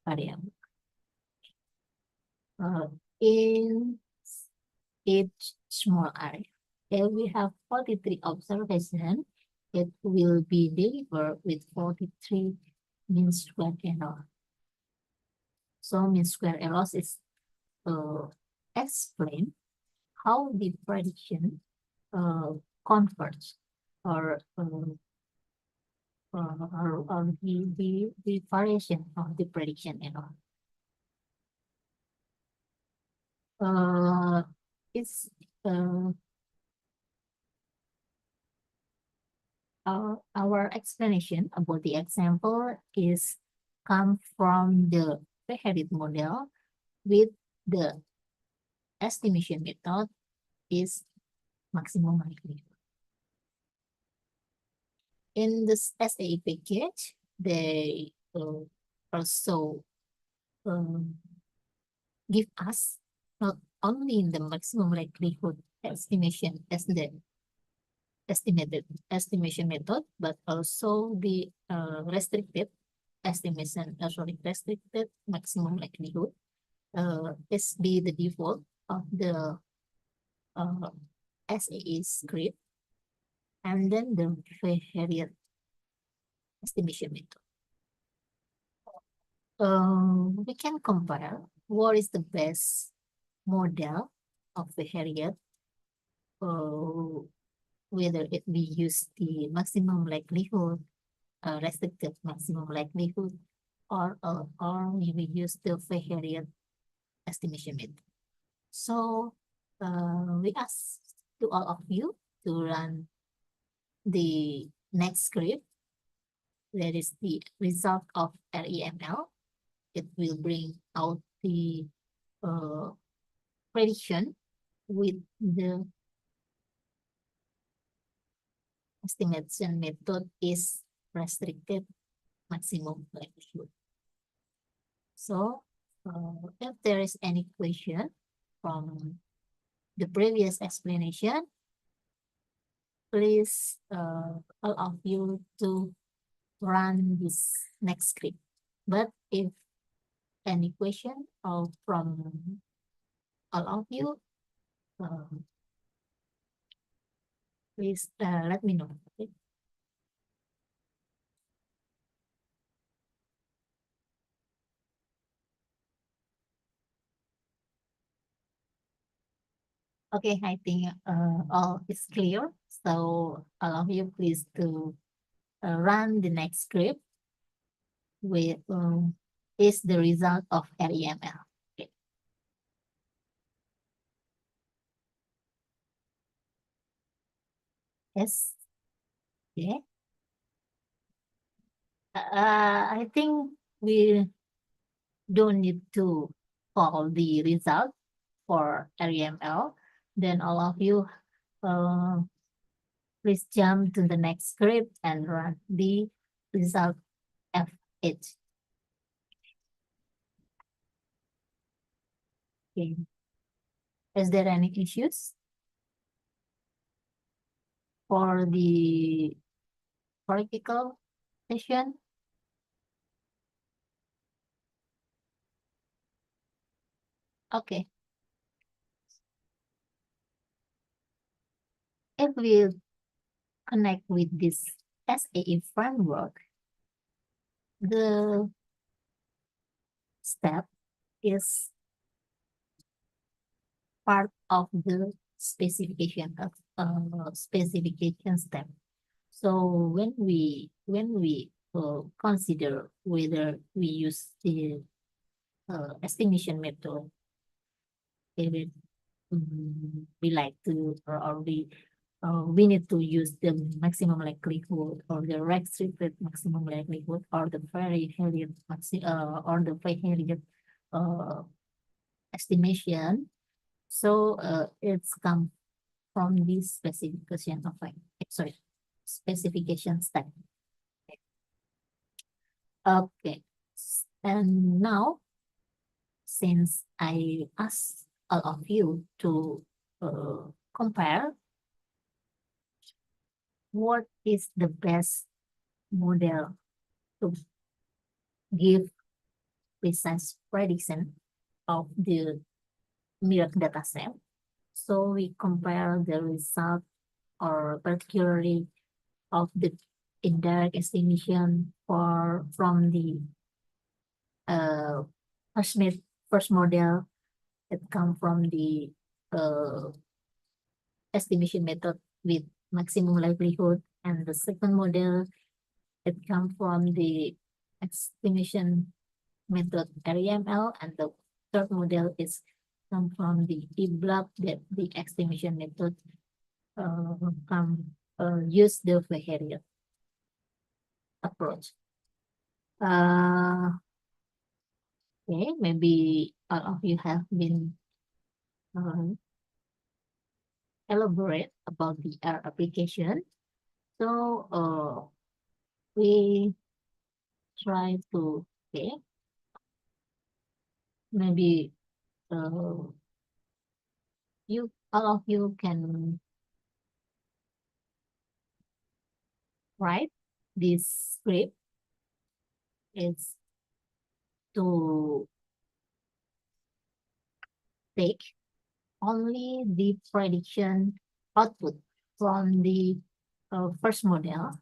variable. In each small area, if we have 43 observations, it will be delivered with 43 mean square error. So mean square errors is explain how the prediction converge or the variation of the prediction error. It's our explanation about the example is come from the Herriot model with the estimation method is maximum likelihood. In this SAE package, they also give us not only the maximum likelihood estimation as the estimated estimation method, but also the restricted estimation, restricted maximum likelihood is the default of the SAE script, and then the Herriot estimation method. We can compare what is the best model of the Herriot, whether it be use the maximum likelihood, restricted maximum likelihood, or we will use the Herriot estimation method. So we ask to all of you to run the next script. That is the result of REML. It will bring out the prediction with the estimation method is restricted maximum likelihood. So if there is any question from the previous explanation, please all of you to run this next script. But if any question from all of you, please let me know. Okay? Okay, I think all is clear. So all of you, please to run the next script. with is the result of REML. Okay. Yes. Okay. I think we don't need to call the result for REML. Then all of you please jump to the next script and run the result F8. Okay. Is there any issues for the hierarchical session? Okay. If we connect with this SAE framework, the step is part of the specification of specification step. So when we consider whether we use the estimation method, we like to or we need to use the maximum likelihood or the restricted maximum likelihood or the very Herriot or the very Herriot estimation. So it's come from this specification of specification step. Okay, and now since I asked all of you to compare what is the best model to give precise prediction of the mirrored data set. So we compare the result or particularly of the indirect estimation from the first model that come from the estimation method with maximum likelihood, and the second model it come from the estimation method REML, and the third model is come from the EBLUP that the estimation method use the Herriot approach. Okay, maybe all of you have been elaborate about the R application. So we try to, okay, maybe all of you can write this script. It's to take only the prediction output from the first model,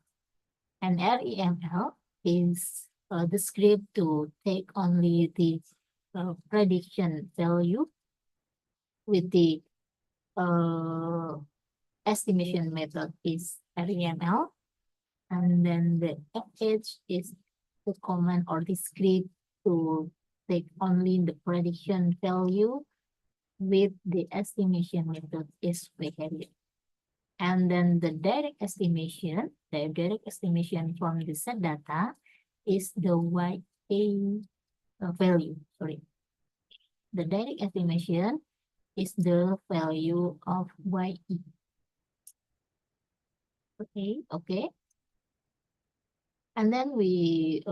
and REML is the script to take only the prediction value with the estimation method is REML, and then the FH is the command or the script to take only the prediction value with the estimation method is Herriot. And then the direct estimation from the set data is the YA value. Sorry. The direct estimation is the value of YE. Okay. And then we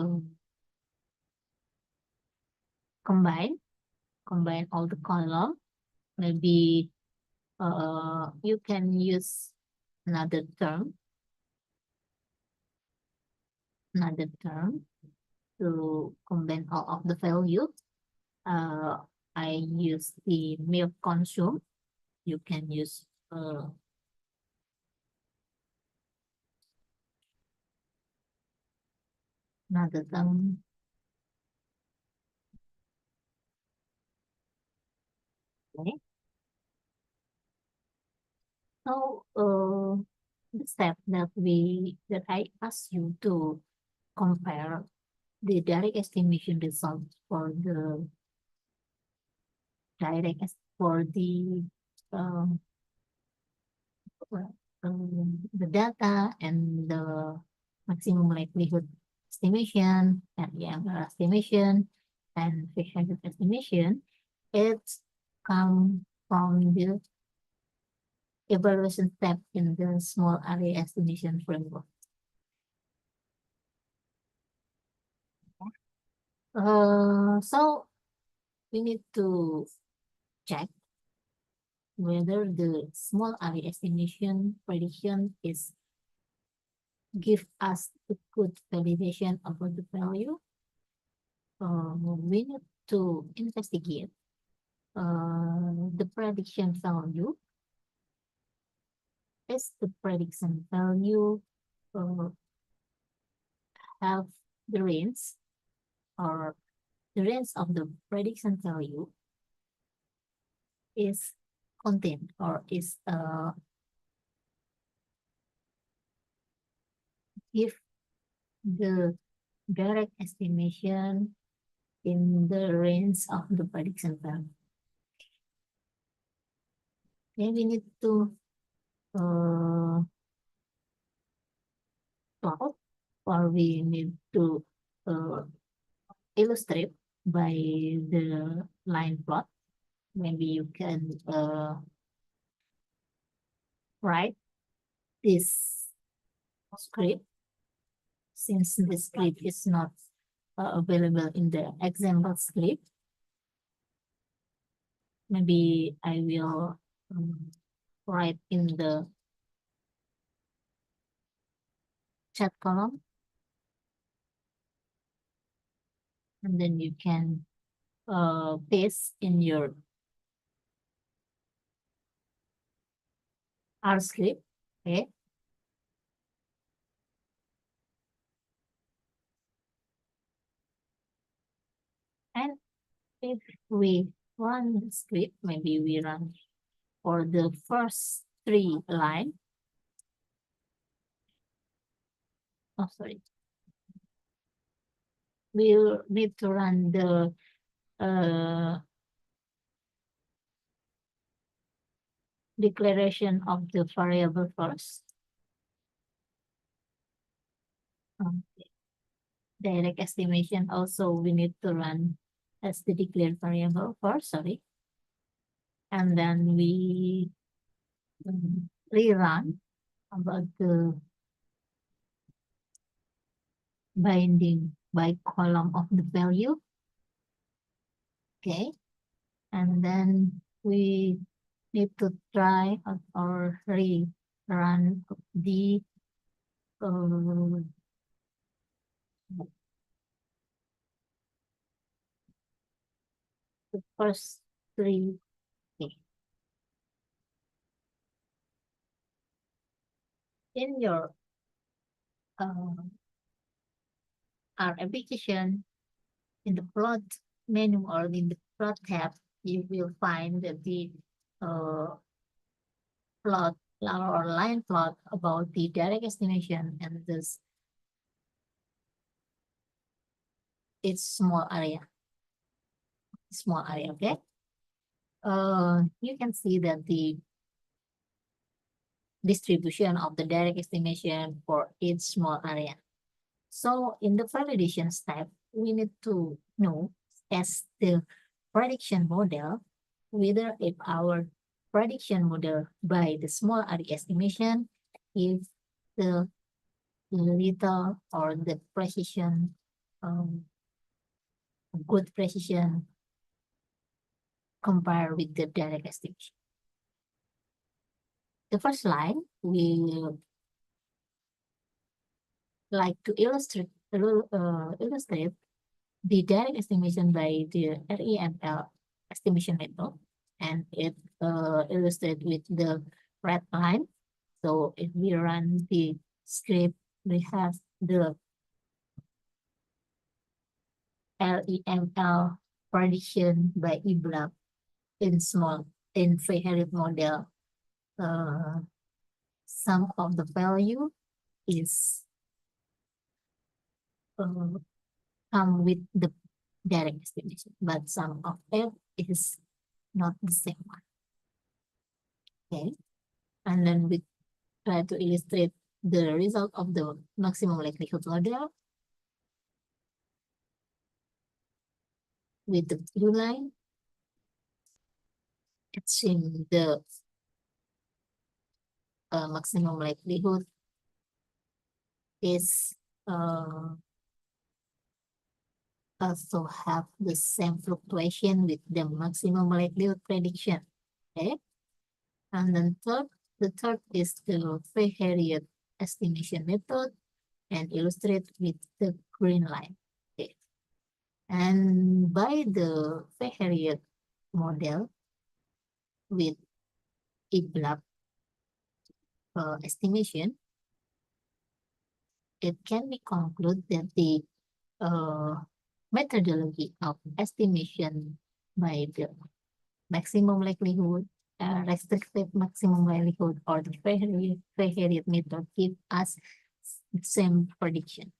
combine all the column. Maybe you can use another term to combine all of the value. I use the milk consume. You can use another term. Okay. So the step that I ask you to compare the direct estimation result for the um, the data and the maximum likelihood estimation and the error estimation and efficiency estimation, it's come from the evaluation step in the small area estimation framework. So we need to check whether the small area estimation prediction is give us a good validation about the value. We need to investigate the prediction value. Is the prediction value have the range, or the range of the prediction value is contained, or is give the direct estimation in the range of the prediction value. Then we need to plot, or we need to illustrate by the line plot. Maybe you can write this script, since the script is not available in the example script. Maybe I will write in the chat column, and then you can paste in your R script. Okay. And if we run the script, maybe we run for the first 3 lines. Oh, sorry. We'll need to run the declaration of the variable first. Direct estimation also we need to run as the declared variable first, sorry. And then we rerun about the binding by column of the value. Okay. And then we need to try or rerun the first 3. Okay. In your our application, in the plot menu or in the plot tab, you will find the plot or line plot about the direct estimation and this it's small area. Okay. You can see that the distribution of the direct estimation for each small area. So in the validation step, we need to know as the prediction model, whether if our prediction model by the small area estimation is the little or the precision, good precision compared with the direct estimation. The first line, we like to illustrate the direct estimation by the REML estimation method, and it illustrated with the red line. So if we run the script, we have the REML prediction by EBLUP in Herriot model. Sum of the value is come with the direct estimation, but some of it is not the same one. Okay, and then we try to illustrate the result of the maximum likelihood model with the blue line. It's in the maximum likelihood is also have the same fluctuation with the maximum likelihood prediction. Okay, and then the third is the Herriot estimation method, and illustrate with the green line. Okay, and by the Herriot model with EBLUP estimation, it can be concluded that the methodology of estimation by the maximum likelihood, restricted maximum likelihood, or the Herriot method give us the same prediction.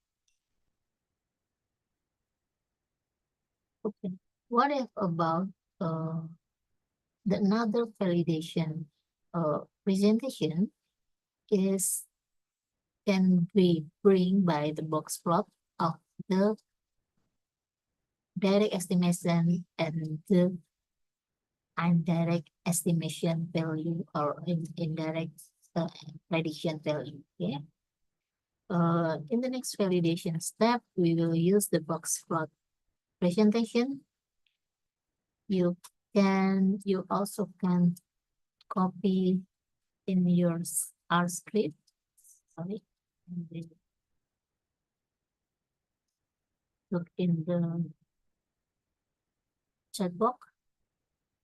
Okay, what if about the another validation presentation is can be bring by the box plot of the direct estimation and the indirect estimation value or indirect prediction value. Okay. In the next validation step, we will use the box plot presentation. You also can copy in your R script. Sorry. Look in the chat box.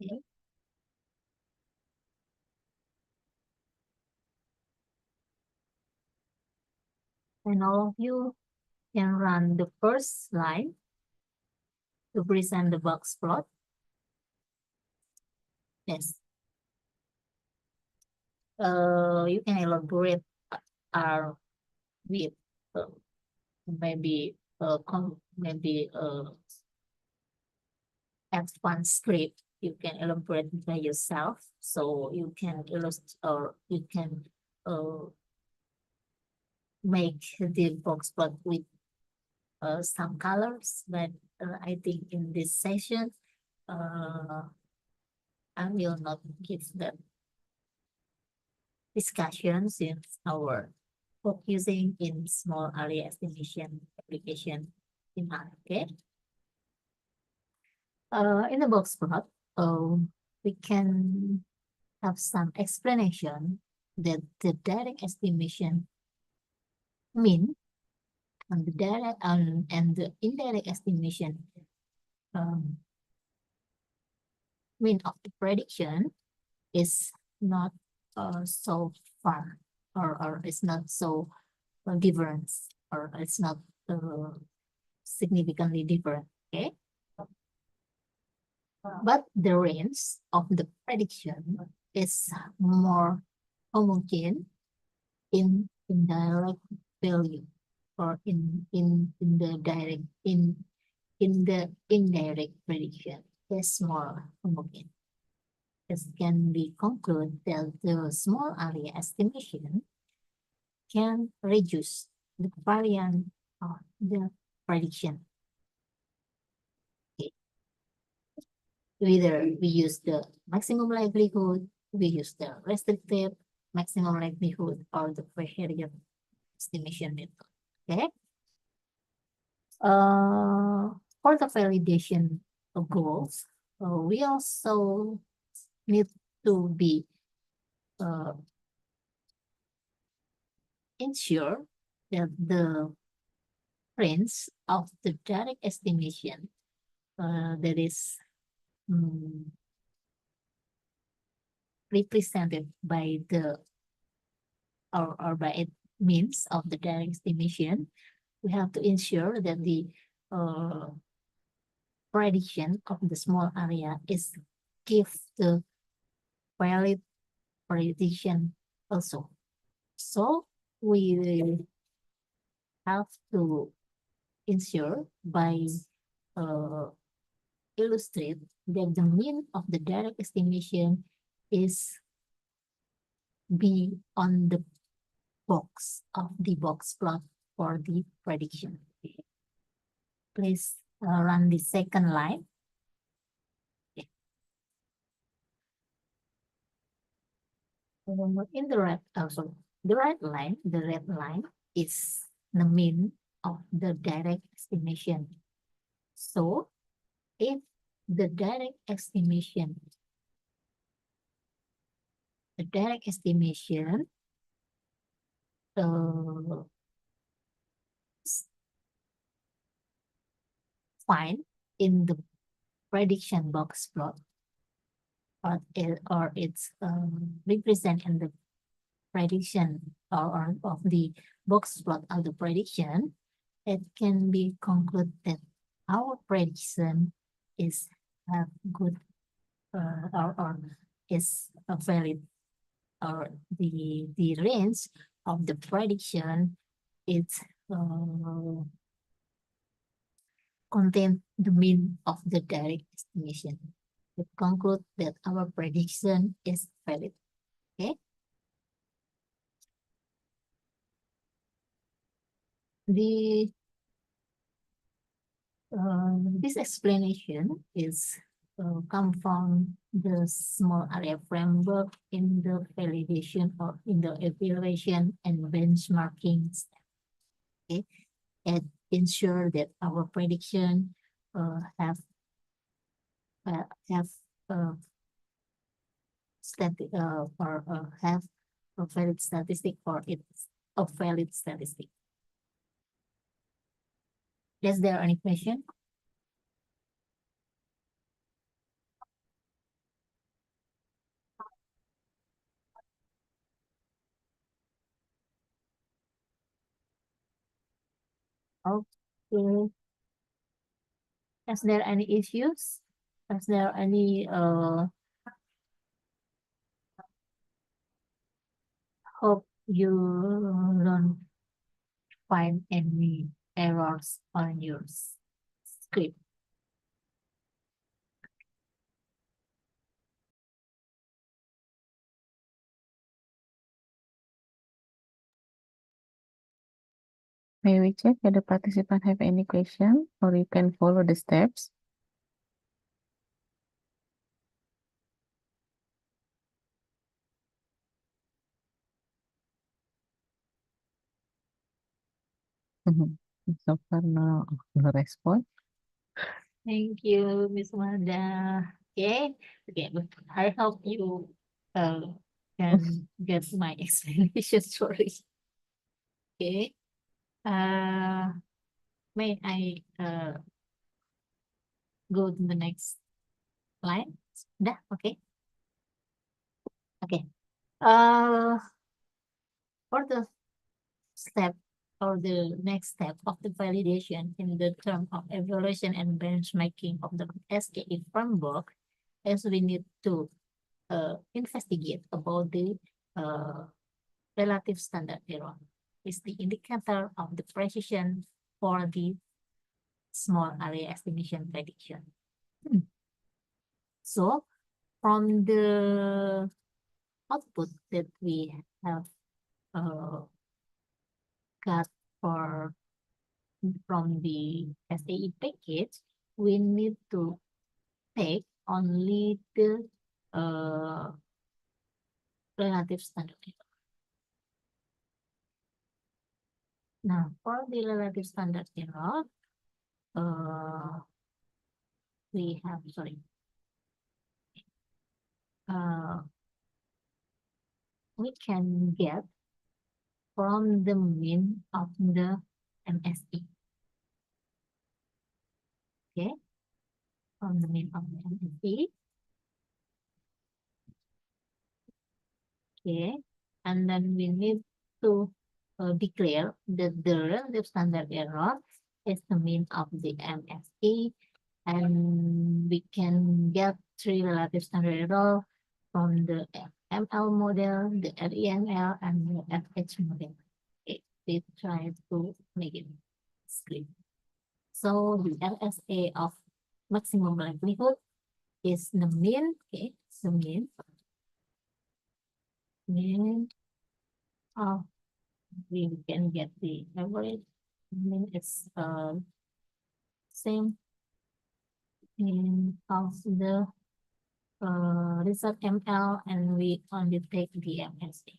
Okay. And all of you can run the first line to present the box plot. Yes. You can elaborate with maybe advanced script. You can elaborate by yourself, so you can illustrate or you can make the box plot with some colors. But I think in this session, I will not give them discussion since our focusing in small area estimation application in R. Okay. In the box plot, we can have some explanation that the direct estimation mean and the direct and the indirect estimation mean of the prediction is not so far or it's not so different or it's not significantly different. Okay. But the range of the prediction is more homogeneous in indirect value or in the direct in the indirect prediction is more homogeneous. It can be concluded that the small area estimation can reduce the variance of the prediction. Whether we use the maximum likelihood, we use the restricted maximum likelihood, or the Herriot estimation method. Okay. For the validation of goals, we also need to be ensure that the range of the direct estimation that is represented by the or by it means of the direct estimation, we have to ensure that the prediction of the small area is give the valid prediction also. So we will have to ensure by illustrate that the mean of the direct estimation is be on the box of the box plot for the prediction. Please run the second line. In the red, the red line is the mean of the direct estimation. So if the direct estimation find in the prediction box plot, or it's represent in the prediction or of the box plot of the prediction, it can be concluded that our prediction is good or is valid, or the range of the prediction is contain the mean of the direct estimation. We conclude that our prediction is valid. Okay. This explanation is come from the small area framework in the validation or in the evaluation and benchmarking step. Okay, and ensure that our prediction have a valid statistic, or it's a valid statistic. Is there any question? Okay. Is there any issues? Is there any hope you don't find any errors on your script? May we check if the participant have any question, or you can follow the steps? So far, no response. Thank you, Miss Wanda. Okay, okay. I hope you can get my explanation. Sorry. Okay. May I go to the next slide? Dah, okay. Okay. For the step or the next step of the validation in the term of evaluation and benchmarking of the SKE framework, as we need to investigate about the relative standard error. Is the indicator of the precision for the small area estimation prediction. So from the output that we have got from the SAE package, we need to take only the relative standard error. Now, for the relative standard error, we have, we can get from the mean of the MSE. Okay, from the mean of the MSE. Okay, and then we need to declare that the relative standard error is the mean of the MSE, and we can get three relative standard error from the ML model, the REML, and the FH model. Okay, we try to make it clear. So the LSA of maximum likelihood is the mean. Okay, so mean of, we can get the average. Mean it's same in of the result ML, and we only take the MSA.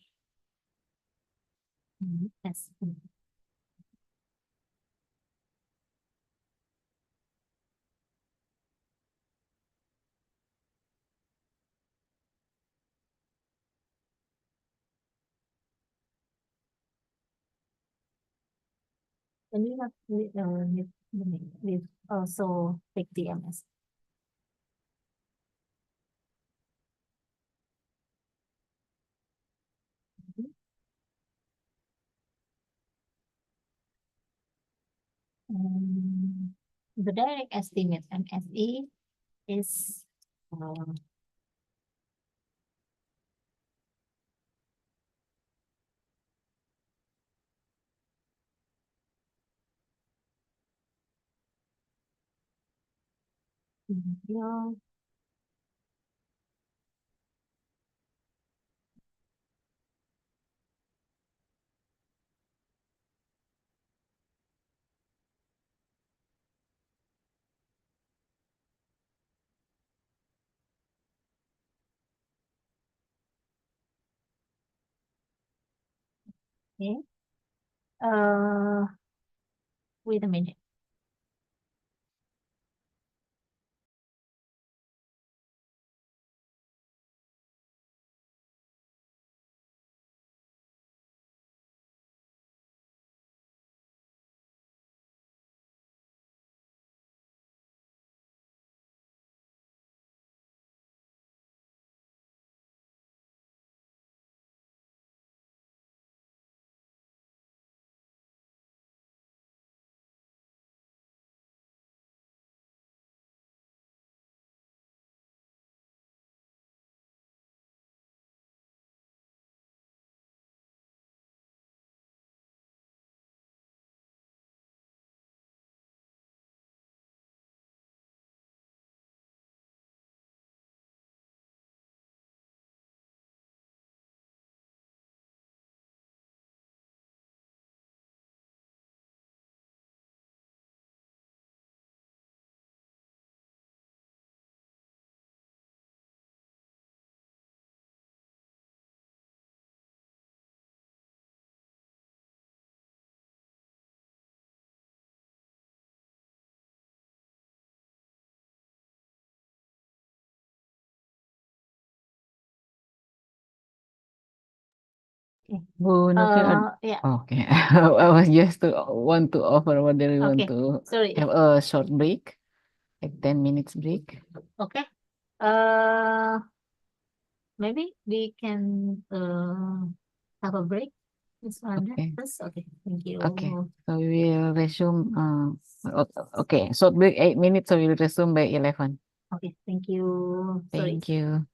Yes. And we have we also take the MS. The direct estimate MSE is yeah. Okay. Wait a minute. Okay. Bu Novi, Yeah. okay. I was just to want to offer whether you want Okay. to Sorry. have a short break, like 10 minutes break. Okay. Maybe we can have a break. This one. Okay. Yes. Okay. Thank you. Okay. So we will resume. Okay. Short break 8 minutes. So we will resume by 11. Okay. Thank you. Sorry. Thank you.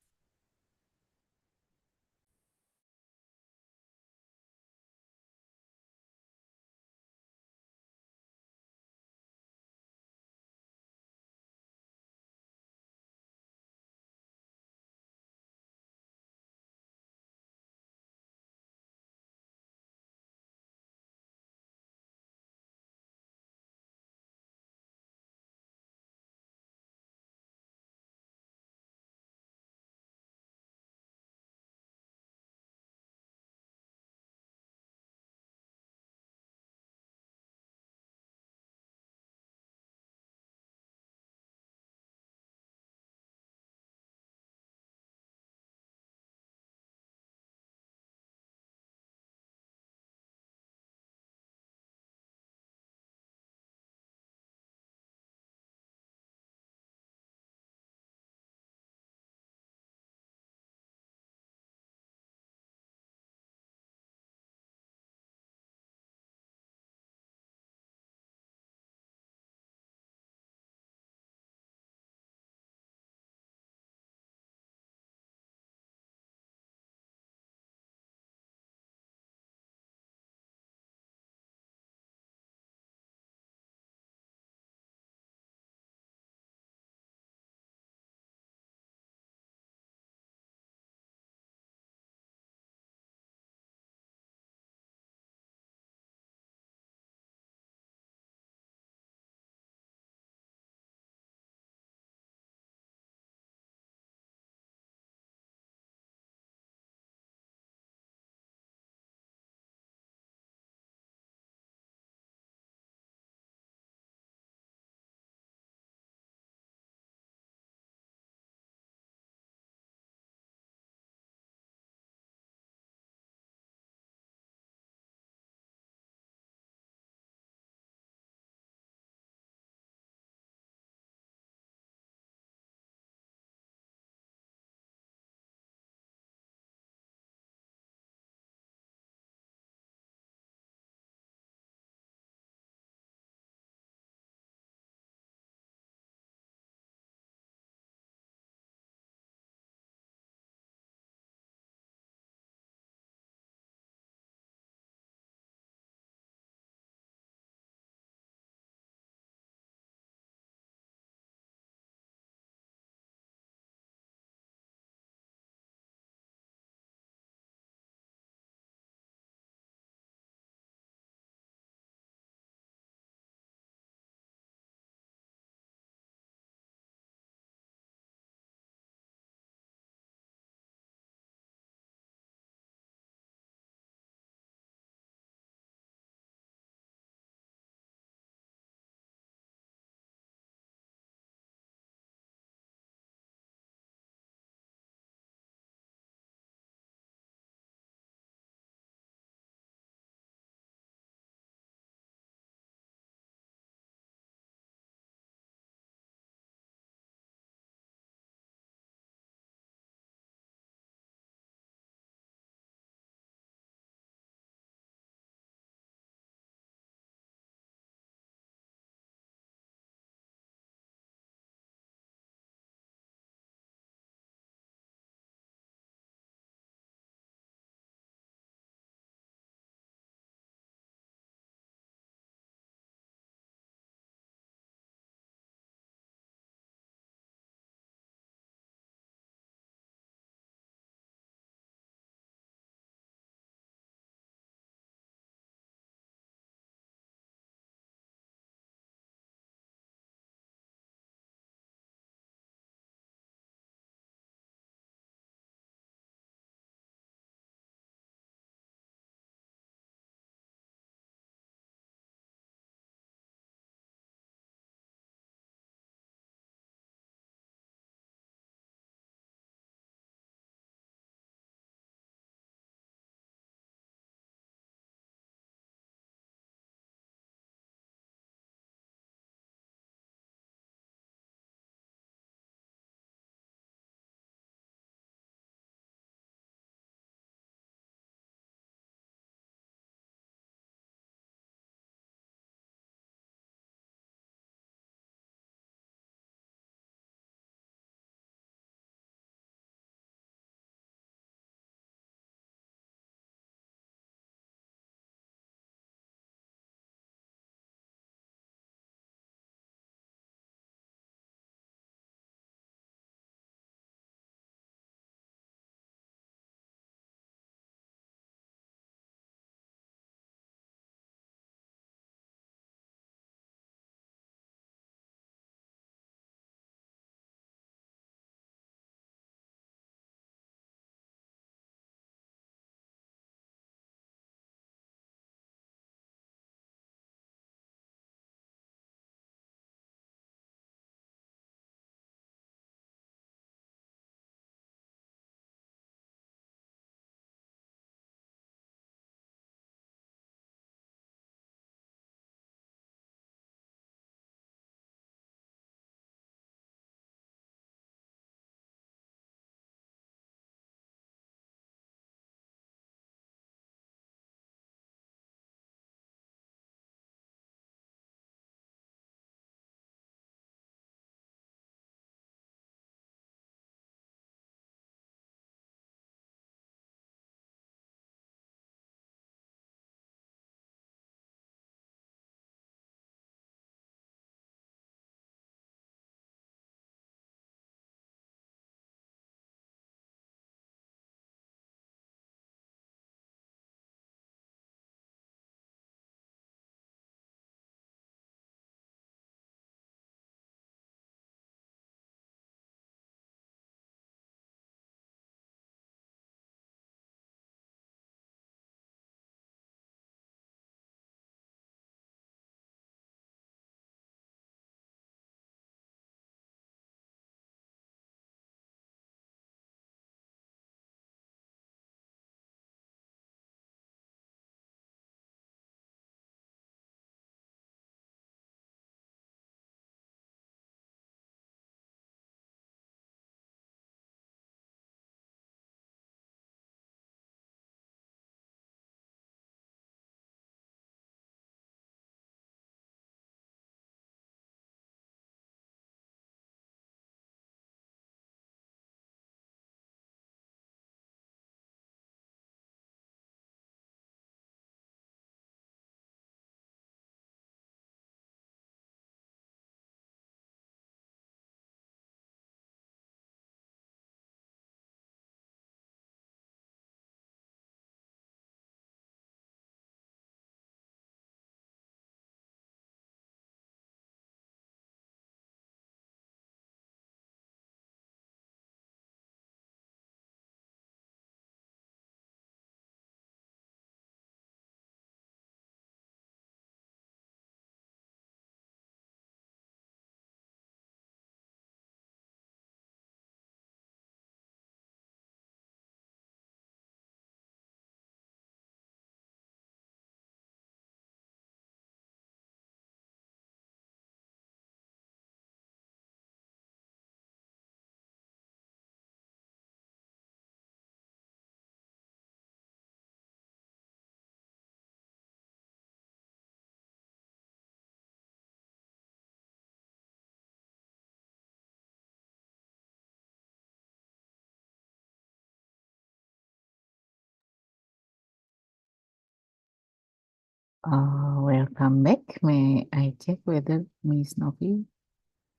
Welcome back. May I check whether Ms. Novi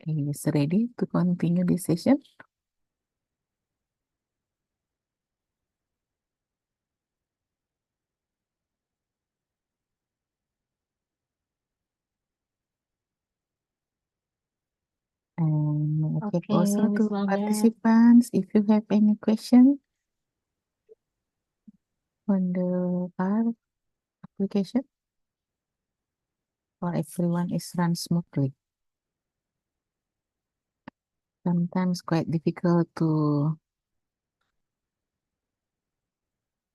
is ready to continue this session? And I check Okay, also Ms. to Wanda. participants if you have any question on the part application, or everyone is run smoothly. Sometimes quite difficult to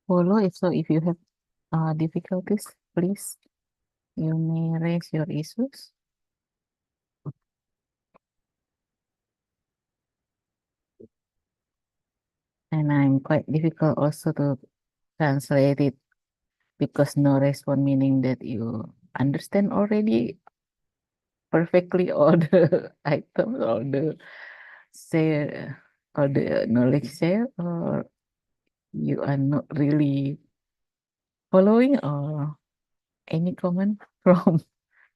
follow. If you have difficulties, please you may raise your issues. And I'm quite difficult also to translate it because no response meaning that you understand already perfectly all the items or the share or the knowledge share, or you are not really following, or any comment from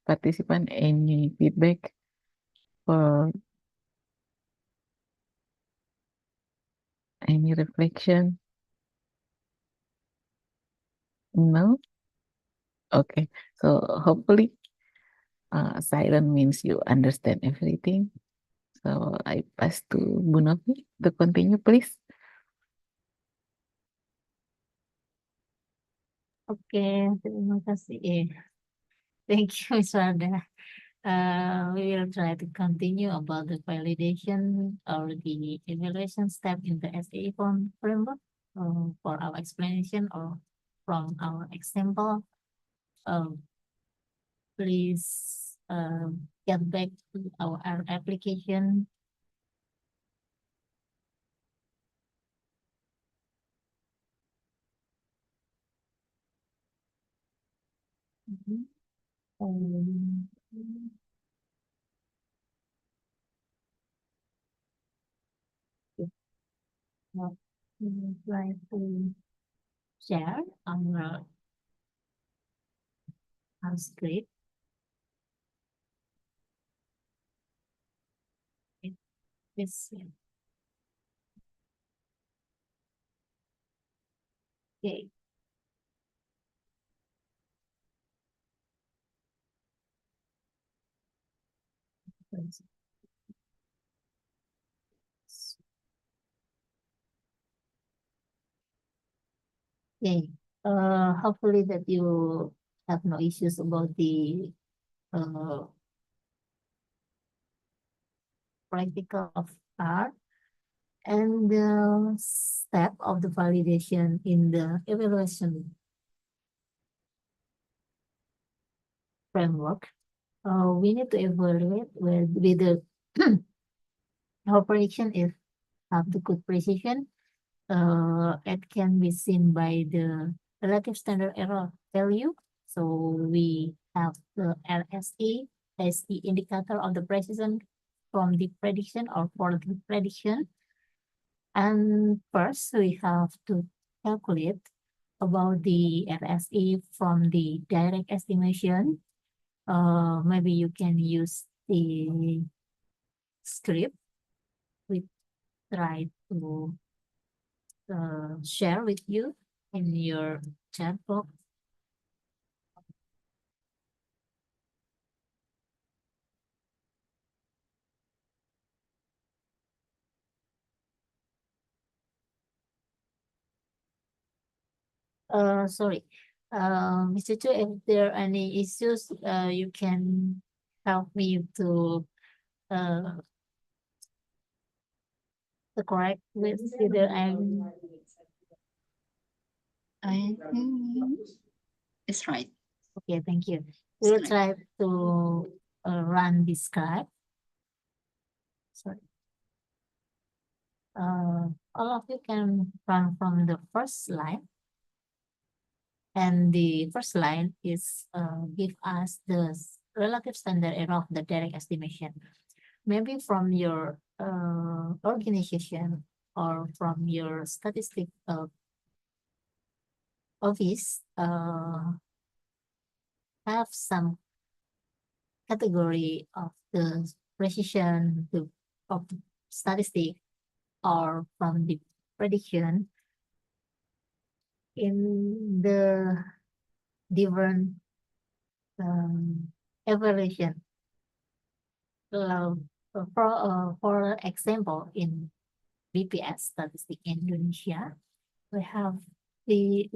participant, any feedback or any reflection? No? Okay. So hopefully silent means you understand everything. So I pass to Bu Novi to continue, please. Okay, terima kasih. Thank you, Ms. Wanda. We will try to continue about the validation or the evaluation step in the SAE framework for our explanation or from our example. Please get back to our application. Now, we will try to share our script. This okay. Okay. Hopefully that you have no issues about the practical of R and the step of the validation in the evaluation framework. We need to evaluate whether operation is have the good precision. It can be seen by the relative standard error value. So we have the LSE as the indicator of the precision from the prediction or for the prediction. And first we have to calculate about the LSE from the direct estimation. Maybe you can use the script we try to share with you in your chat box. Sorry, Mr. Chu, if there are any issues, you can help me to correct with either I think it's right. okay, thank you. We'll try to run this script. Sorry. All of you can run from the first line. And the first line is give us the relative standard error of the direct estimation. Maybe from your organization or from your statistical office, have some category of the precision of the statistic or from the prediction in the different evaluation. For example, in BPS-Statistics Indonesia, we have we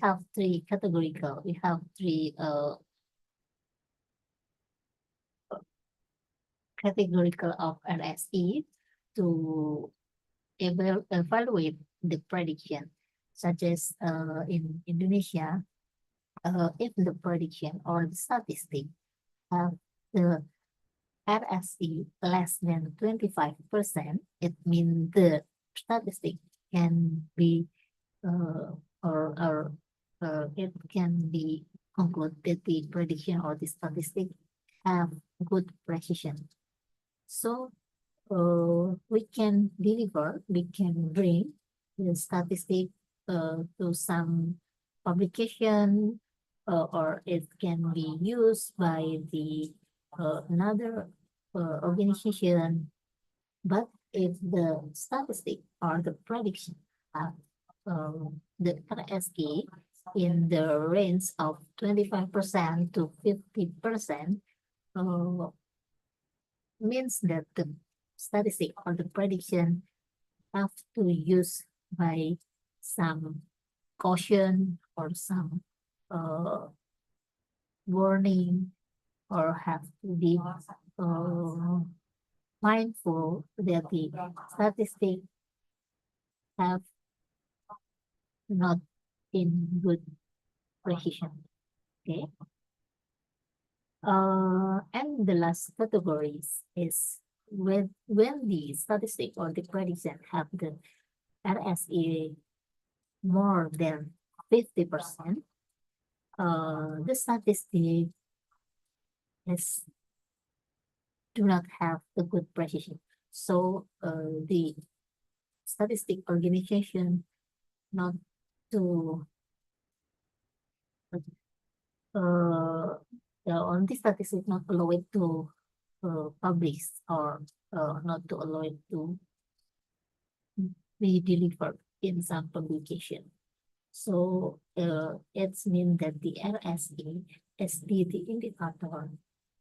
have three categorical. We have three categorical of RSE to evaluate the prediction, such as in Indonesia, if the prediction or the statistic have the RSE less than 25%, it means the statistic can be or it can be concluded that the prediction or the statistic have good precision. So we can bring the statistic to some publication, or it can be used by the another organization. But if the statistic or the prediction have the RSE in the range of 25% to 50%, means that the statistic or the prediction have to use by some caution or some warning, or have to be mindful that the statistic have not in good precision. Okay. And the last categories is when the statistic or the prediction have the RSE more than 50%, the statistic do not have the good precision. So the statistic organization not to on this statistic not allow it to publish or not to allow it to be delivered in some publication. So it's mean that the RSE is the indicator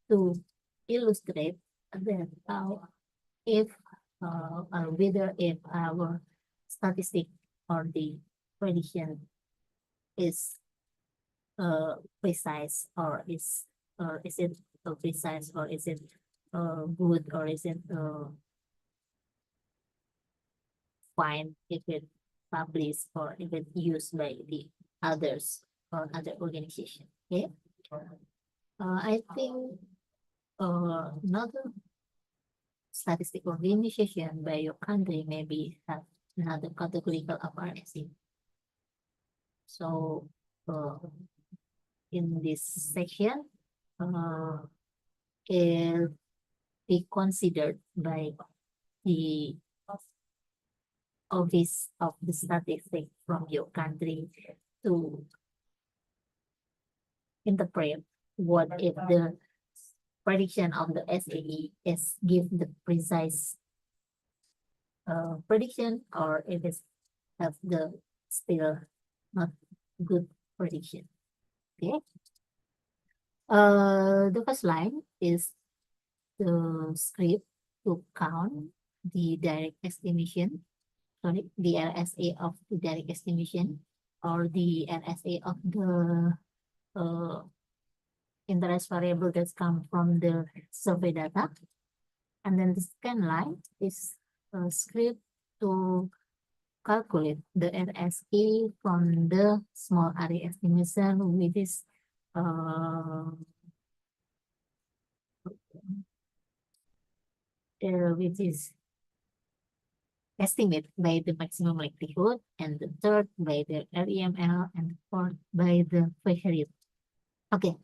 to illustrate that if whether if our statistic or the prediction is precise, or is it precise, or is it good, or is it fine if it published or if it used by the others or other organization. Okay. I think another statistic organization by your country maybe have another categorical of RSE. So in this section, it be considered by the office of the statistics from your country to interpret what if the prediction of the SAE is give the precise prediction, or if it have the still not good prediction. Okay. The first line is the script to count the direct estimation, the RSA of the direct estimation, or the RSA of the interest variable that come from the survey data. And then the second line is a script to calculate the RSA from the small area estimation, which is estimate by the maximum likelihood, and the third by the REML, and the fourth by the Herriot. Okay,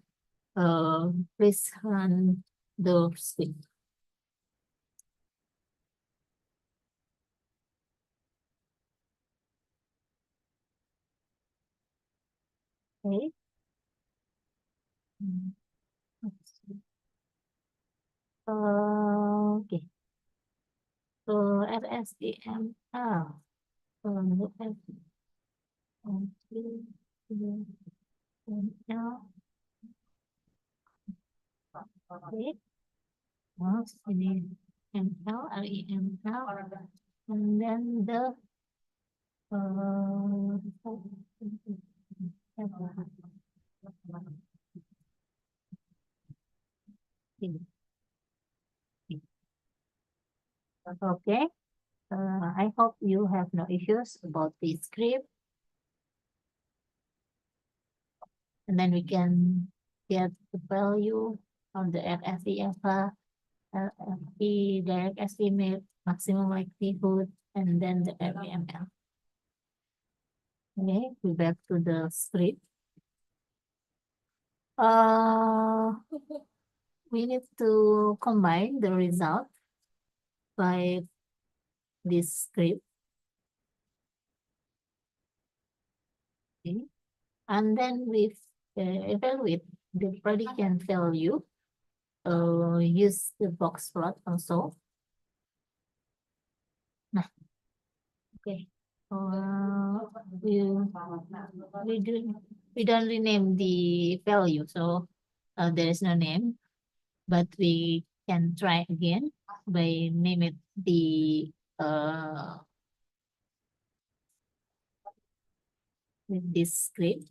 please run the screen. Okay. Let's see. Okay. So RSEM. Look at okay. Well, ini ML, REML, and then the okay. I hope you have no issues about the script, and then we can get the value of the RSEFA, RFP, direct estimate, maximum likelihood, and then the REML. Okay, we back to the script. We need to combine the result by this script. Okay. And then we evaluate the prediction value. Use the box plot also. Nah, okay. We don't rename the value, so there is no name, but we can try again by name it the with this script.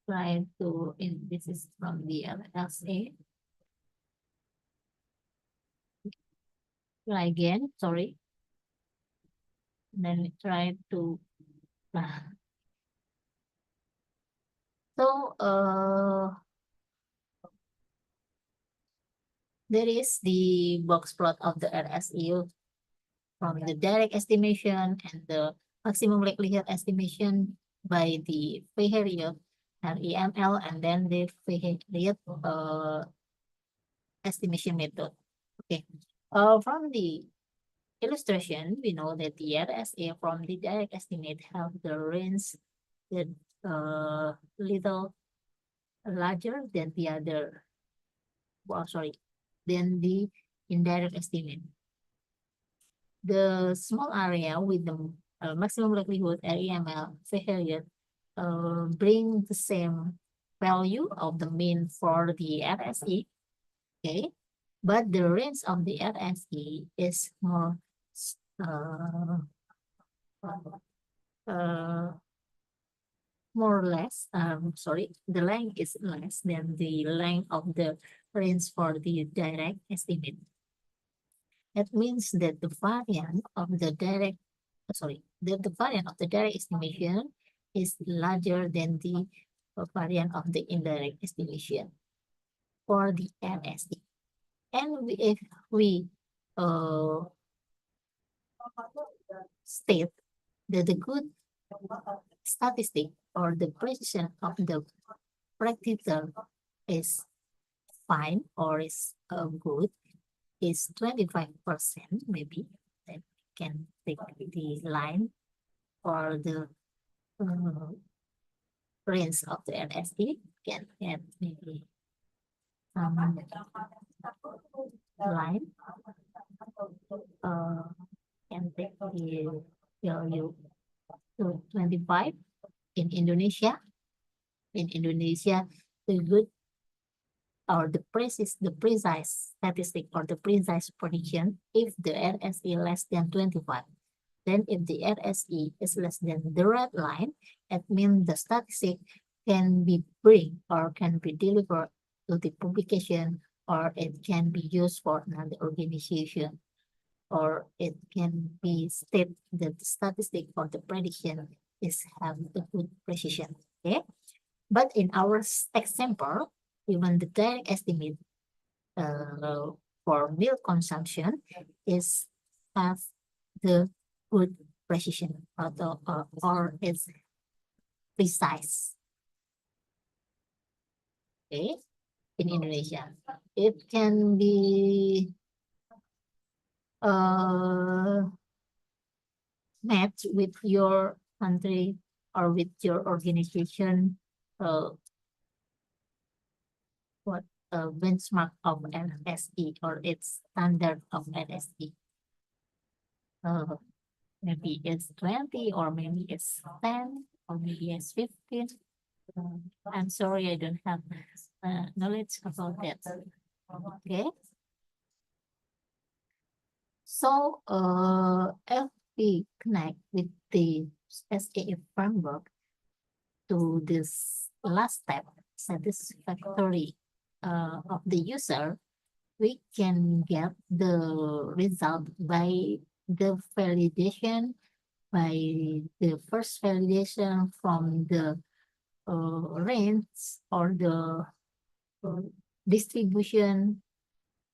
Try to this is from the LSA. Try again, sorry. And then we try to so there is the box plot of the RSEU from the direct estimation and the maximum likelihood estimation by the Herriot REML, and then the Herriot estimation method. Okay. From the illustration, we know that the RSA from the direct estimate have the range that little larger than the other. Well, sorry, than the indirect estimate. The small area with the maximum likelihood REML Herriot bring the same value of the mean for the RSE. Okay, but the range of the RSE is more more or less, sorry, the length is less than the length of the range for the direct estimate. That means that the variance of the direct, the variance of the direct estimation is larger than the variance of the indirect estimation for the RSE. And if we state that the good statistic or the precision of the predictor is fine or is good, is 25%, maybe, then we can take the line for the range of the RSE. Can add maybe line. Can take the value to 25 in Indonesia. In Indonesia, the good or the precise statistic or the precise prediction if the RSE less than 25. Then if the RSE is less than the red line, it means the statistic can be bring or can be delivered to the publication, or it can be used for another organization, or it can be stated that the statistic for the prediction is have a good precision. Okay, but in our example, even the direct estimate for milk consumption is have the good precision or is precise. Okay, in Indonesia, it can be matched with your country or with your organization, what benchmark of NSE or its standard of NSE. Maybe it's 20 or maybe it's 10 or maybe it's 15. I'm sorry, I don't have knowledge about that. Okay. So if we connect with the SAE framework to this last step, satisfactory of the user, we can get the result by the validation, by the first validation from the range or the distribution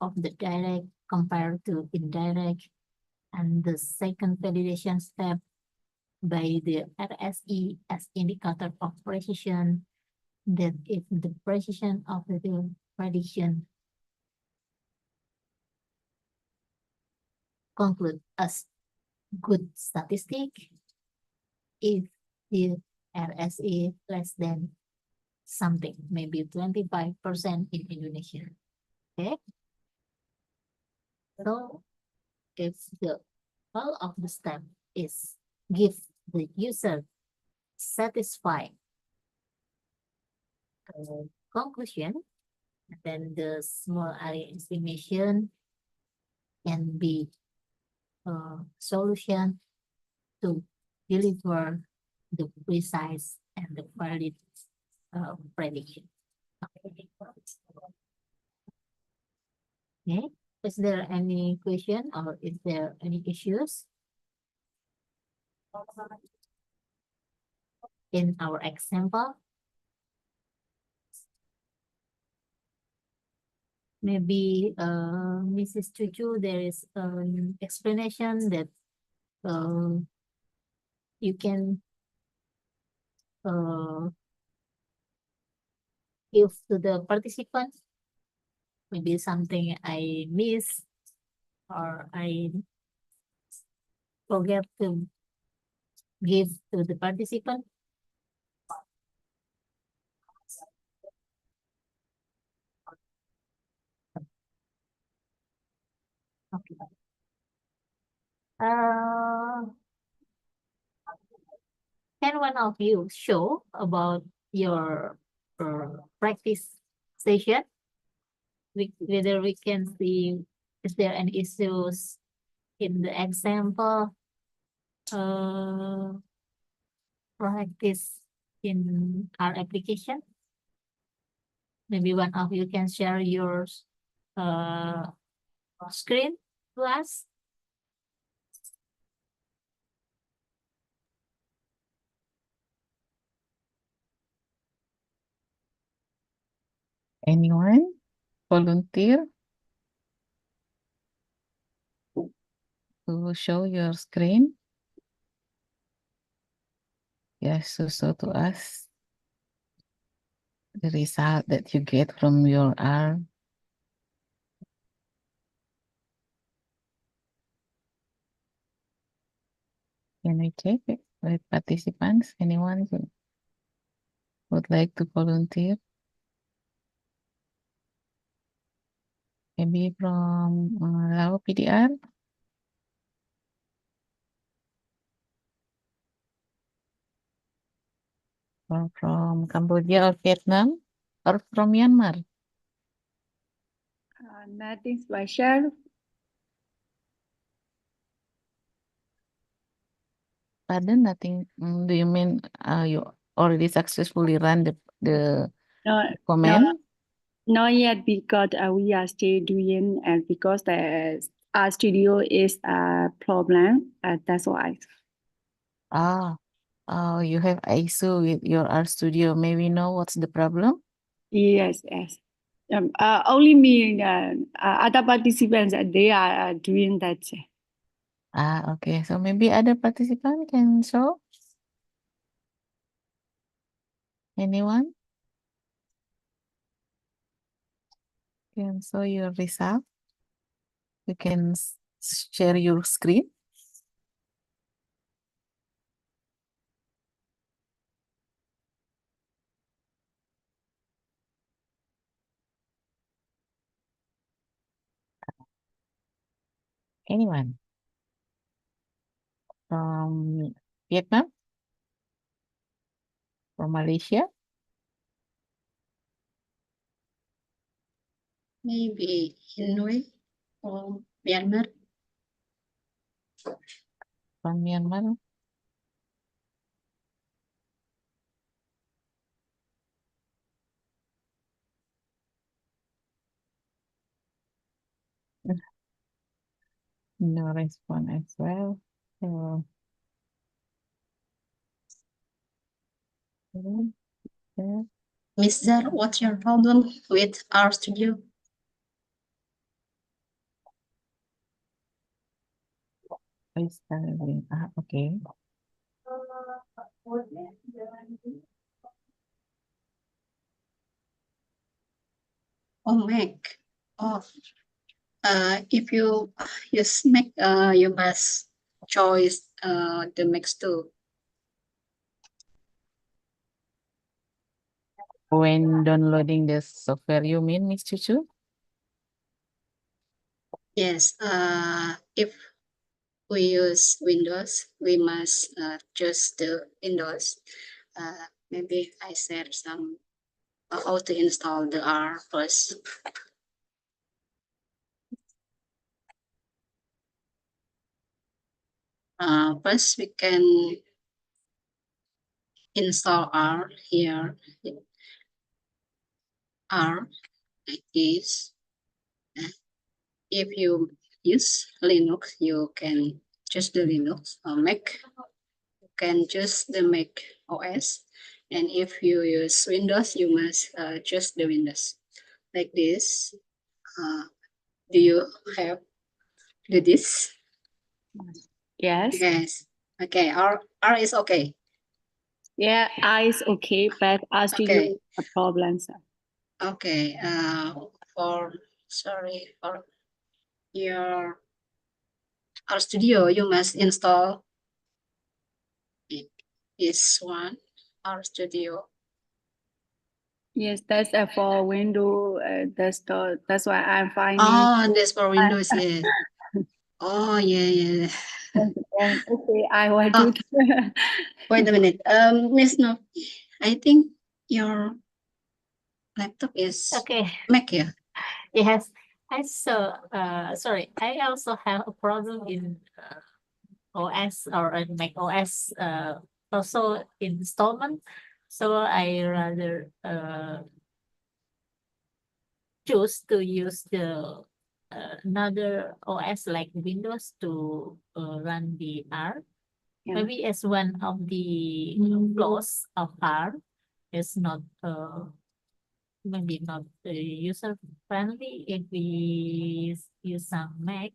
of the direct compared to indirect, and the second validation step by the RSE as indicator of precision, that if the precision of the prediction conclude as good statistic, if the RSE less than something, maybe 25% in Indonesia. Okay. So if the goal of the step is give the user satisfied conclusion, then the small area estimation can be a solution to deliver the precise and the valid prediction. Okay. Is there any question or is there any issues in our example? Maybe Mrs. Chuchu, there is an explanation that you can give to the participants. Maybe something I miss or I forget to give to the participant. Okay. Can one of you show about your practice session? Whether we can see, is there any issues in the example practice in our application? Maybe one of you can share your screen to us. Anyone volunteer to show your screen? Yes, to show to us the result that you get from your R. Can we check it with participants? Anyone who would like to volunteer? Maybe from Lao PDR? Or from Cambodia or Vietnam? Or from Myanmar? Nothing special. Pardon, nothing. Do you mean you already successfully run the No, comment? not yet because we are still doing and because our studio is a problem. That's why. Oh, you have issue with your art studio. May we know what's the problem? Yes, yes. Only me. Other participants they are doing that. Okay. So maybe other participant can show? Anyone? Can show your result? You can share your screen. Anyone from Vietnam? From Malaysia? Maybe Hanoi or Myanmar. From Myanmar? No response as well. So, okay. Miss Zar, what's your problem with our studio? Please tell me. Okay. Oh, Mac. Oh, if you use Mac, you must choose the Mac tool. When downloading the software, you mean, Miss Chuchu? Yes. If we use Windows, we must choose the Windows. Maybe I share some how to install the R first. First, we can install R here. R like this. If you use Linux, you can choose the Linux or Mac. You can choose the Mac OS. And if you use Windows, you must choose the Windows like this. Do you have this? Yes. Yes. Okay. R is okay. Yeah, I is okay, but our studio Okay. a problem, sir. Okay. For your R studio, you must install this one, R studio. Yes, that's for window desktop. That's why I'm finding. Oh, that's for Windows, yeah. Oh, yeah. And okay, I will Oh. do. Wait a minute. Miss No, I think your laptop is Okay. Mac, yeah? Yes. Sorry. I also have a problem in OS or Mac OS. Also installment. So I rather choose to use the another OS like Windows to run the R. Yeah. Maybe as one of the flaws of R is not maybe not user friendly if we use some Mac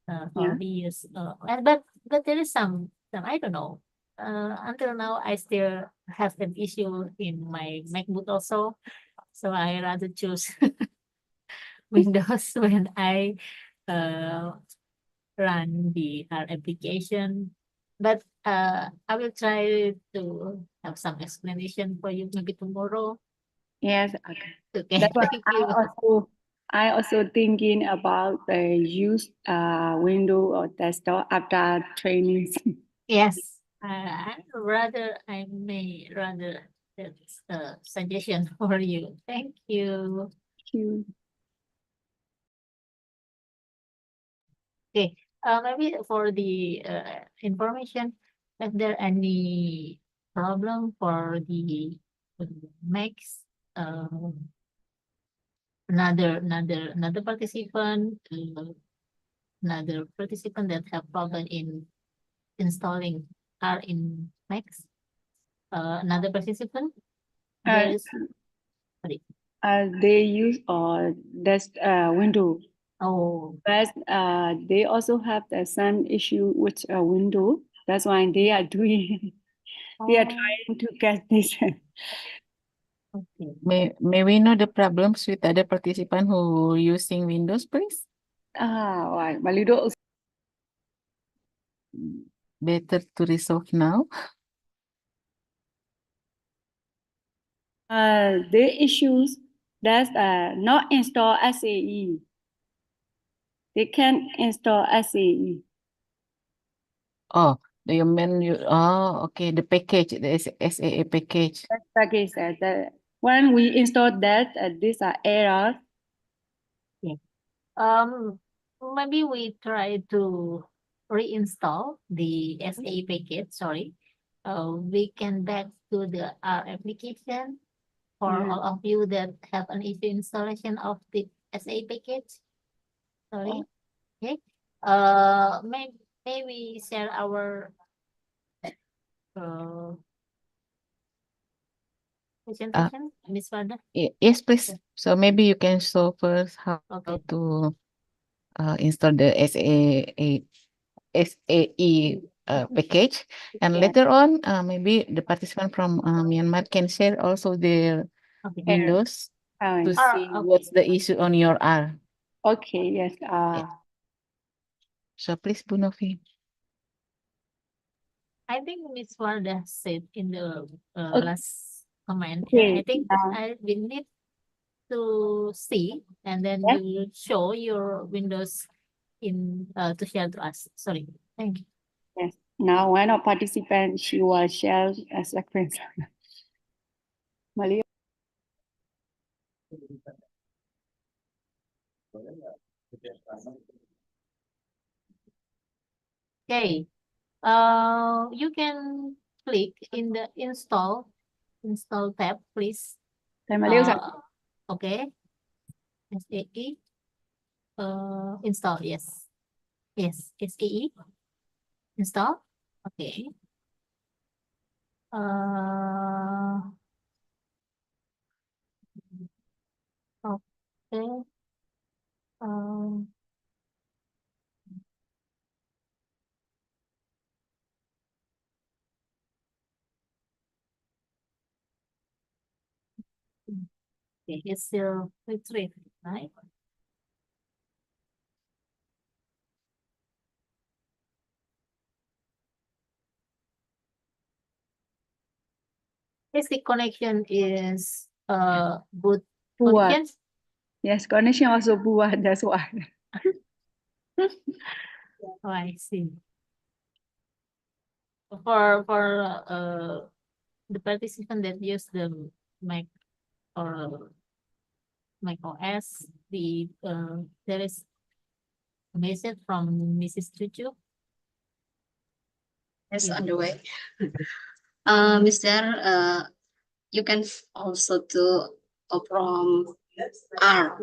or Yeah. we use but there is some I don't know. Until now I still have an issue in my MacBook also. So I rather choose Windows when I run the R application. But I will try to have some explanation for you maybe tomorrow. Yes. Okay. Okay, That's why thank you. I also thinking about the use window or desktop after training. Yes, I may rather that's a suggestion for you. Thank you. Thank you. Okay, maybe for the information, is there any problem for the Max? Another participant, another participant that have problem in installing R in Max. Another participant. There is They use desk window, oh but they also have the same issue with a window. That's why they are doing. They are trying to get this. okay. May we know the problems with other participant who using Windows, please? Why? Malido. Better to resolve now. The issues that not install SAE. they can install SAE. Oh, do you mean okay, the package, the SAA package. That package that when we install that, these are errors. Maybe we try to reinstall the SA package. Sorry. We can back to the R application for Yeah. all of you that have an issue installation of the SA package. Sorry. Okay. Maybe share our presentation, Miss Farda. Yes, please. So maybe you can show first how Okay. to install the SAE package, and Yeah. later on, maybe the participant from Myanmar can share also their Okay. Windows to Okay. see okay. what's the issue on your R. Okay. Yes. So please, Bu Novi. I think Miss Farda said in the Okay. last comment. Okay. I think we need to see, and then Yeah. you will show your Windows in to share to us. Sorry. Thank you. Yes. Now one of participants she will share a screen. Malia. Okay. You can click in the install tab, please. Malia. Okay. SAE. Install. Yes. Yes. SAE. Install. Okay. Okay. Okay, it's still retrieve, right? Is the connection is good Poor. connection? Yes, connection also poor. That's why. Oh, I see. For the participant that use the Mac or Mac OS, there is a message from Mrs. Chuchu. Yes, Yeah. on the way. Mr. You can also do from R,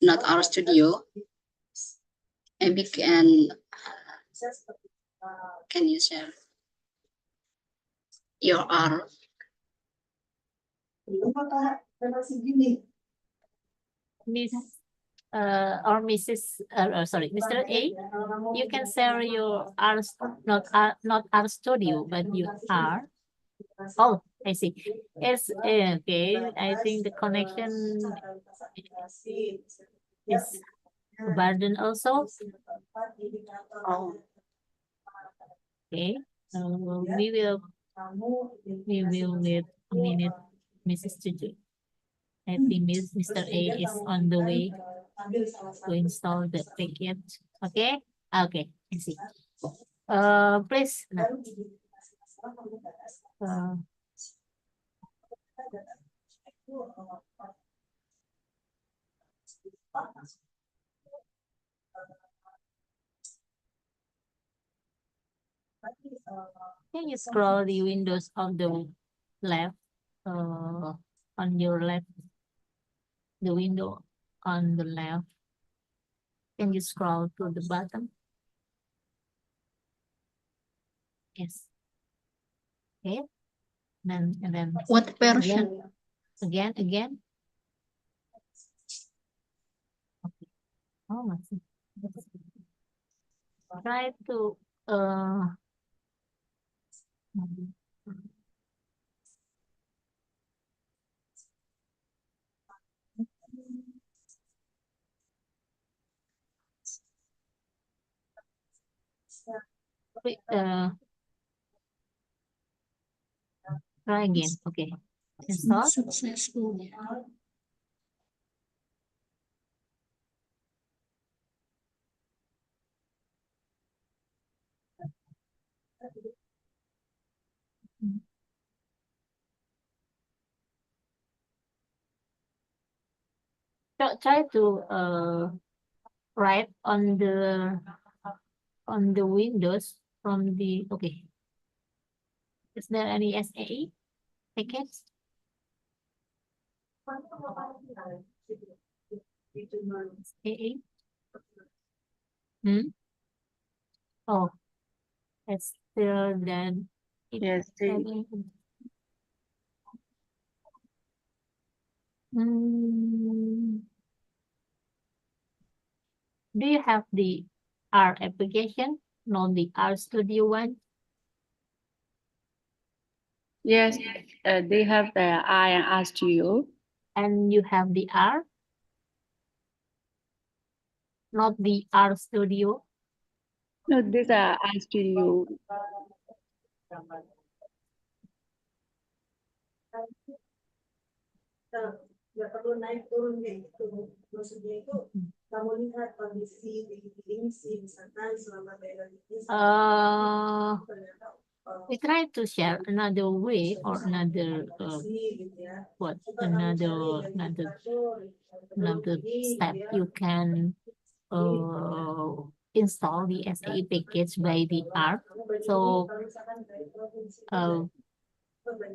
not R studio. Maybe can you share your R? Miss or Mrs. Sorry, Mr. A, you can share your R, not R studio, but you are. Oh, I see. Yes, okay. I think the connection is a burden also. Okay. We will wait a minute, Mrs. Chuchu. I think Mr. A is on the way to install the package. Okay. Okay. I see. Please. Can you scroll the windows of the left? On your left, the window on the left. Can you scroll to the bottom? Yes. Okay. And then What version? again. Okay. Oh, I see. Try to try again. Okay. Install. Successful. Try to write on the windows from the okay. Is there any SAE package? SAE? Oh, it's still then. Yes, they- Do you have the R application, not the R Studio one? yes, they have the I and R Studio. And you have the R, not the R Studio. No, these are R Studio. Nggak perlu naik turun gitu. Maksudnya itu kamu lihat kondisi di misalkan selama daerah ini. We try to share another way or another another step you can install the SAE package by the R. So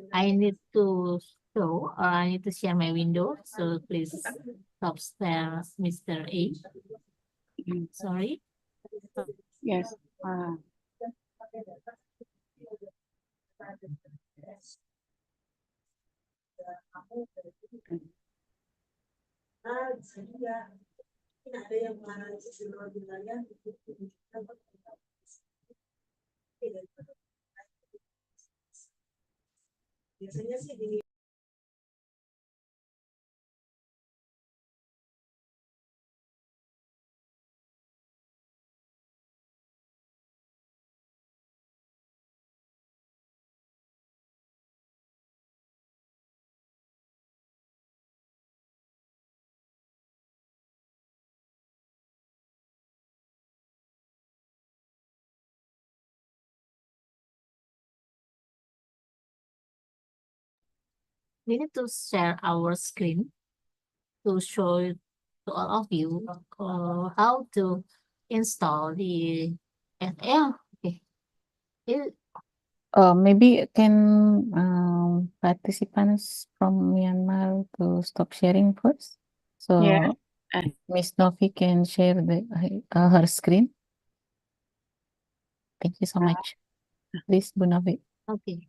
I need to show or I need to share my window. So please stop there, Mr. A. Sorry. Yes. Bisa juga. Mungkin ada yang menganalisis di luar wilayah. Biasanya sih di We need to share our screen to show to all of you how to install the FL. Okay. Maybe can participants from Myanmar to stop sharing first. So Yeah. Miss Novi can share her screen. Thank you so much. Please, Bu Novi. Okay.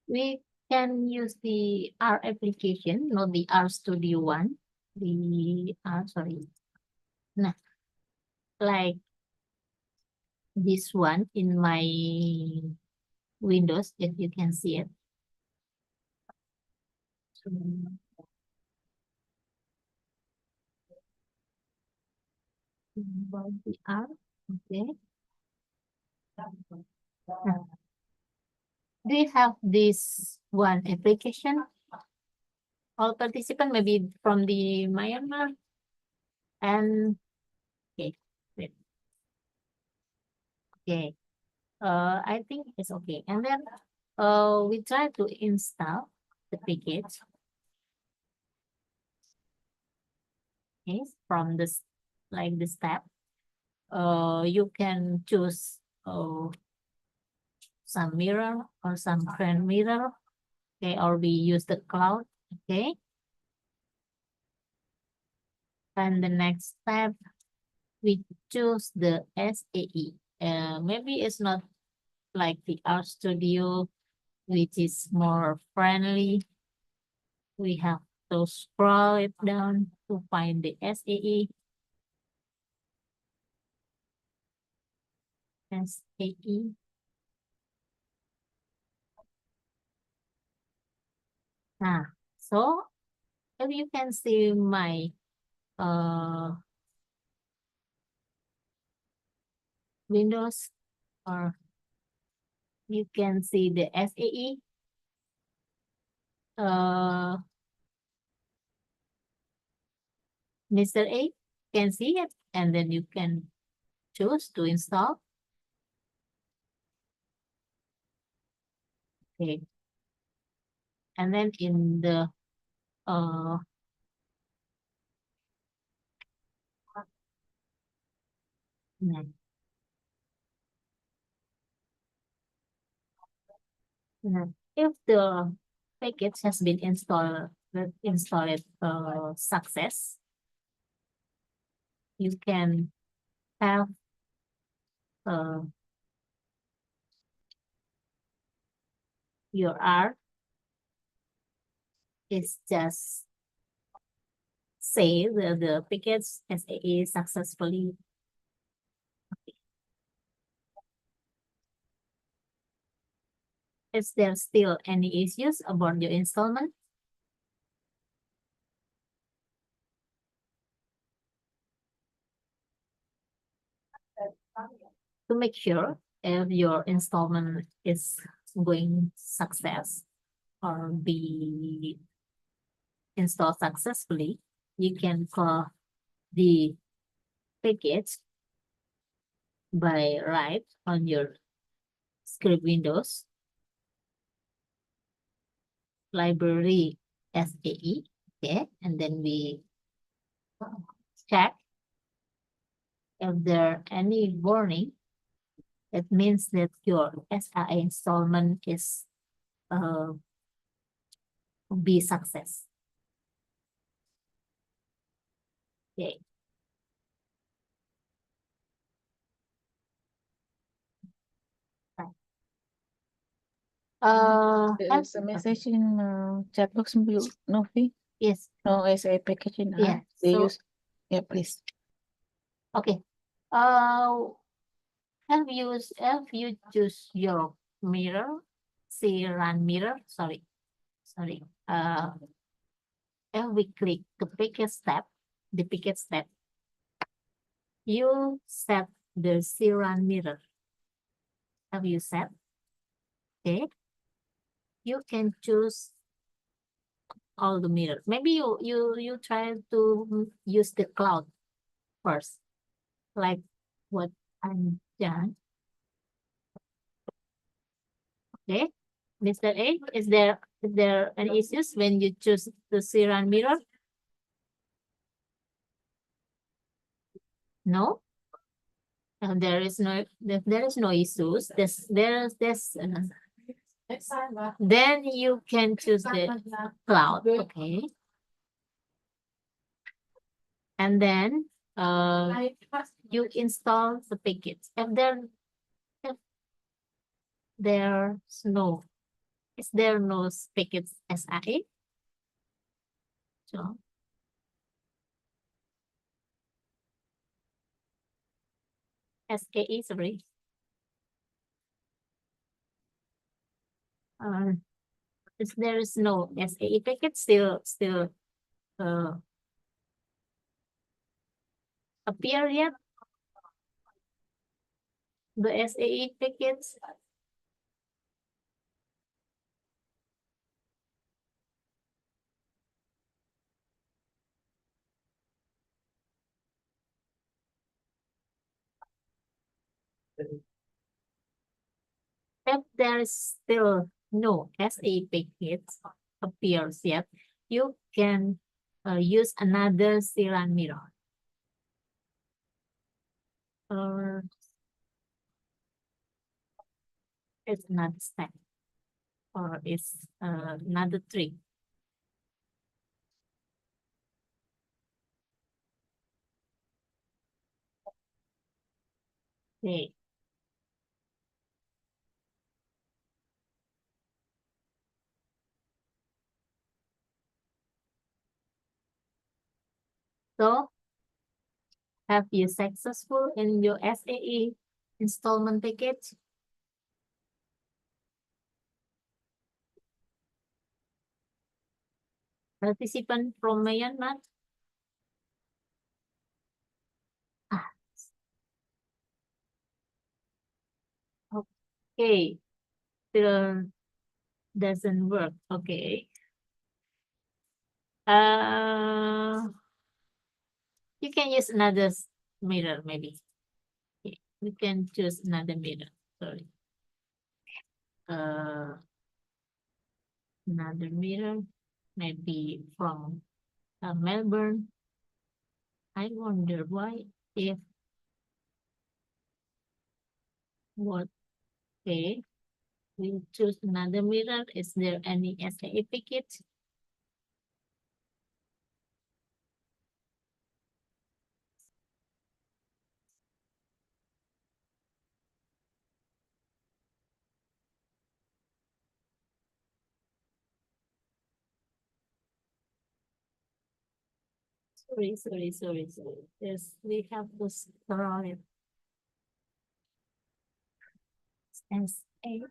We can use the R application, not the R Studio one. The sorry. Nah, like this one in my Windows, if you can see it. About the R, okay. Do you have this one application? All participants maybe from the Myanmar and okay, wait. Okay. I think it's okay. And then we try to install the package. Okay, from this like this tab. You can choose some mirror or some friend mirror. Okay, or we use the cloud. Okay. And the next step, we choose the SAE. Maybe it's not like the R Studio, which is more friendly. We have to scroll it down to find the SAE. SAE. So if you can see my Windows, or you can see the SAE. Mr. A can see it, and then you can choose to install. Okay. And then in the next. If the package has been installed success, you can have your R is just say the package SAE successfully. Is there still any issues about your installment? To make sure if your installment is going success or be installed successfully, you can call the package by right on your script windows, library SAE, okay, and then we check if there are any warning. It means that your SAE installment is be success. Okay. There is a message in chat box, Novi. Yes. No SA package in Yeah, They so- use. Yeah, please. Okay. Have you choose your mirror, see run mirror? Sorry. If we click the package tab, you set the see run mirror. Have you set? Okay. You can choose all the mirror. Maybe you try to use the cloud first, like what I'm done. Okay, Mr. A, is there any issues when you choose the see run mirror? No. And there is no issues. Then you can choose the cloud. Okay. And then you install the package. If there's no, is there no package SAE? So SAE, sorry. If there is no SAE package, still appear yet? The SAE package. If there is still no SAE package appears yet, you can use another see-run mirror. Or it's another step, or it's another trick. Okay. So, have you successful in your SAE installment package? Participant from Myanmar? Okay, still doesn't work. Okay. You can use another mirror, maybe. Okay, we can choose another mirror. Sorry. Another mirror, maybe from Melbourne. I wonder why if what okay, we choose another mirror. Is there any SAE kit? Sorry. Yes, we have to scroll it. SAE.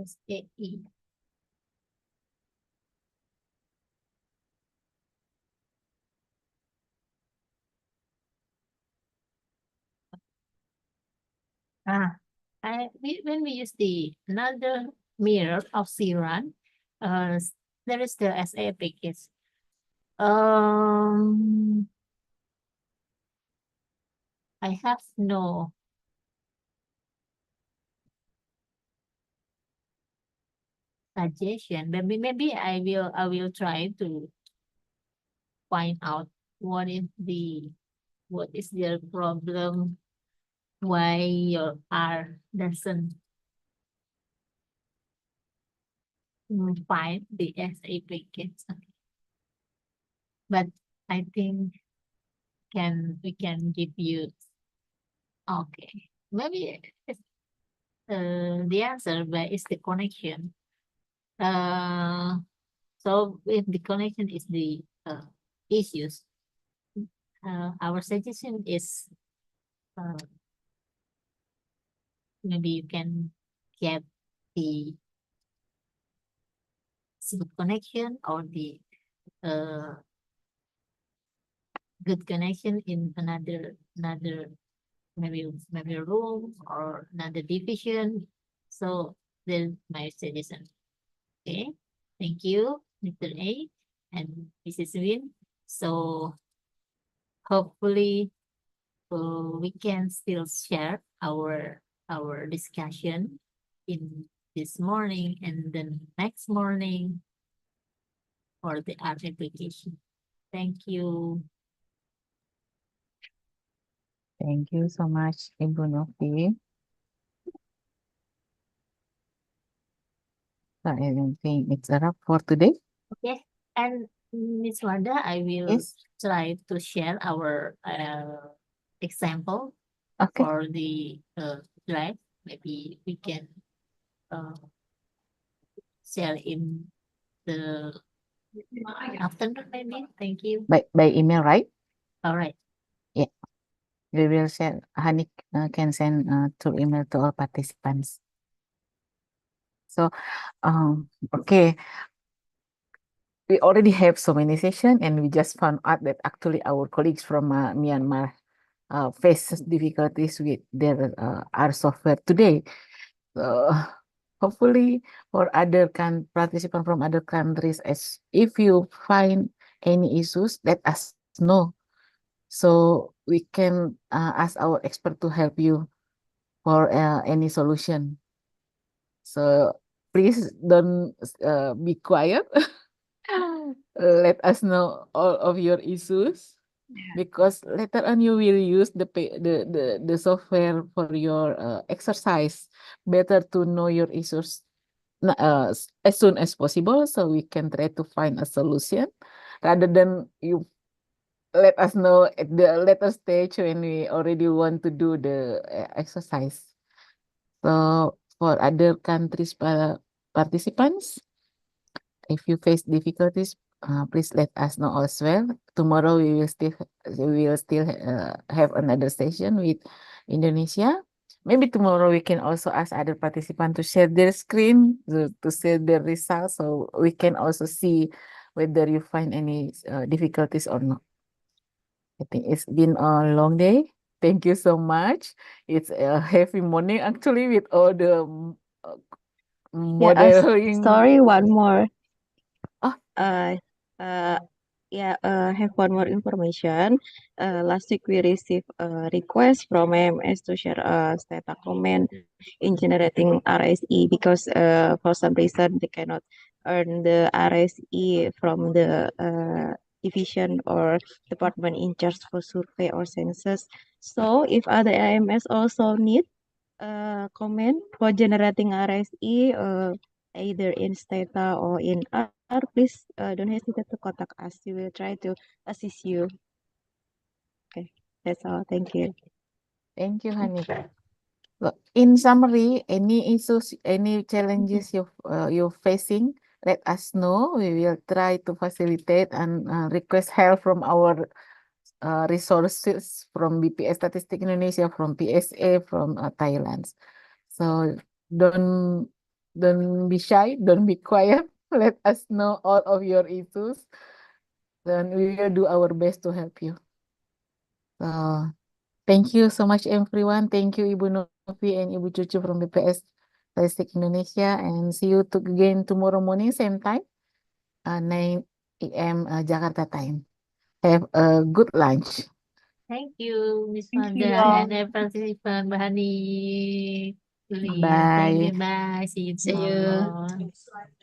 SAE. When we use the another mirror of Siran, there is the SA package. I have no suggestion. Maybe I will try to find out what is their problem, why your R doesn't find the SA package. But I think we can give you okay. Maybe it's, the answer, but it's the connection. So if the connection is the issues, our suggestion is maybe you can get the smooth connection or the good connection in another maybe room or another division. So that's my suggestion. Okay, thank you, Mr. A and Mrs. Win. So hopefully we can still share our discussion in this morning and then next morning for the art application. Thank you. Thank you so much, Ibu Novi. So I think it's a wrap for today. Okay, and Ms. Wanda, I will Yes. try to share our example Okay. for the drive. Maybe we can share in the afternoon, maybe. Thank you. By email, right? All right. We will share. Hani can send through email to all participants. So, okay. We already have so many sessions, and we just found out that actually our colleagues from Myanmar face difficulties with their R software today. So hopefully, for other participants from other countries, as if you find any issues, let us know, so we can ask our expert to help you for any solution. So please don't be quiet. Let us know all of your issues, because later on you will use the software for your exercise. Better to know your issues as soon as possible, so we can try to find a solution, rather than you let us know at the later stage when we already want to do the exercise. So for other countries participants, if you face difficulties, please let us know as well. Tomorrow we will still have another session with Indonesia. Maybe tomorrow we can also ask other participants to share their screen to share their results, so we can also see whether you find any difficulties or not. I think it's been a long day. Thank you so much. It's a heavy morning actually with all the Yeah, modeling. sorry, one more. Oh. Have one more information. Last week we received a request from AMS to share a data comment in generating RSE because for some reason they cannot earn the RSE from the division or department in charge for survey or census. So if other AMS also need comment for generating RSE, either in Stata or in R, please don't hesitate to contact us. We will try to assist you. Okay, that's all. Thank you. Thank you, Hani. Look, in summary, any issues, any challenges you're facing, let us know. We will try to facilitate and request help from our resources from BPS-Statistics Indonesia, from PSA, from Thailand. So don't be shy, don't be quiet. Let us know all of your issues. Then we will do our best to help you. So thank you so much, everyone. Thank you, Ibu Novi and Ibu Cucu from BPS-Statistics Indonesia, and see you again tomorrow morning, same time, 9 a.m. Jakarta time. Have a good lunch. Thank you, Miss Thank Manda you. and every participant, Bahani, Julian. Thank Bye. you. Bye. See you See you. tomorrow. Next slide.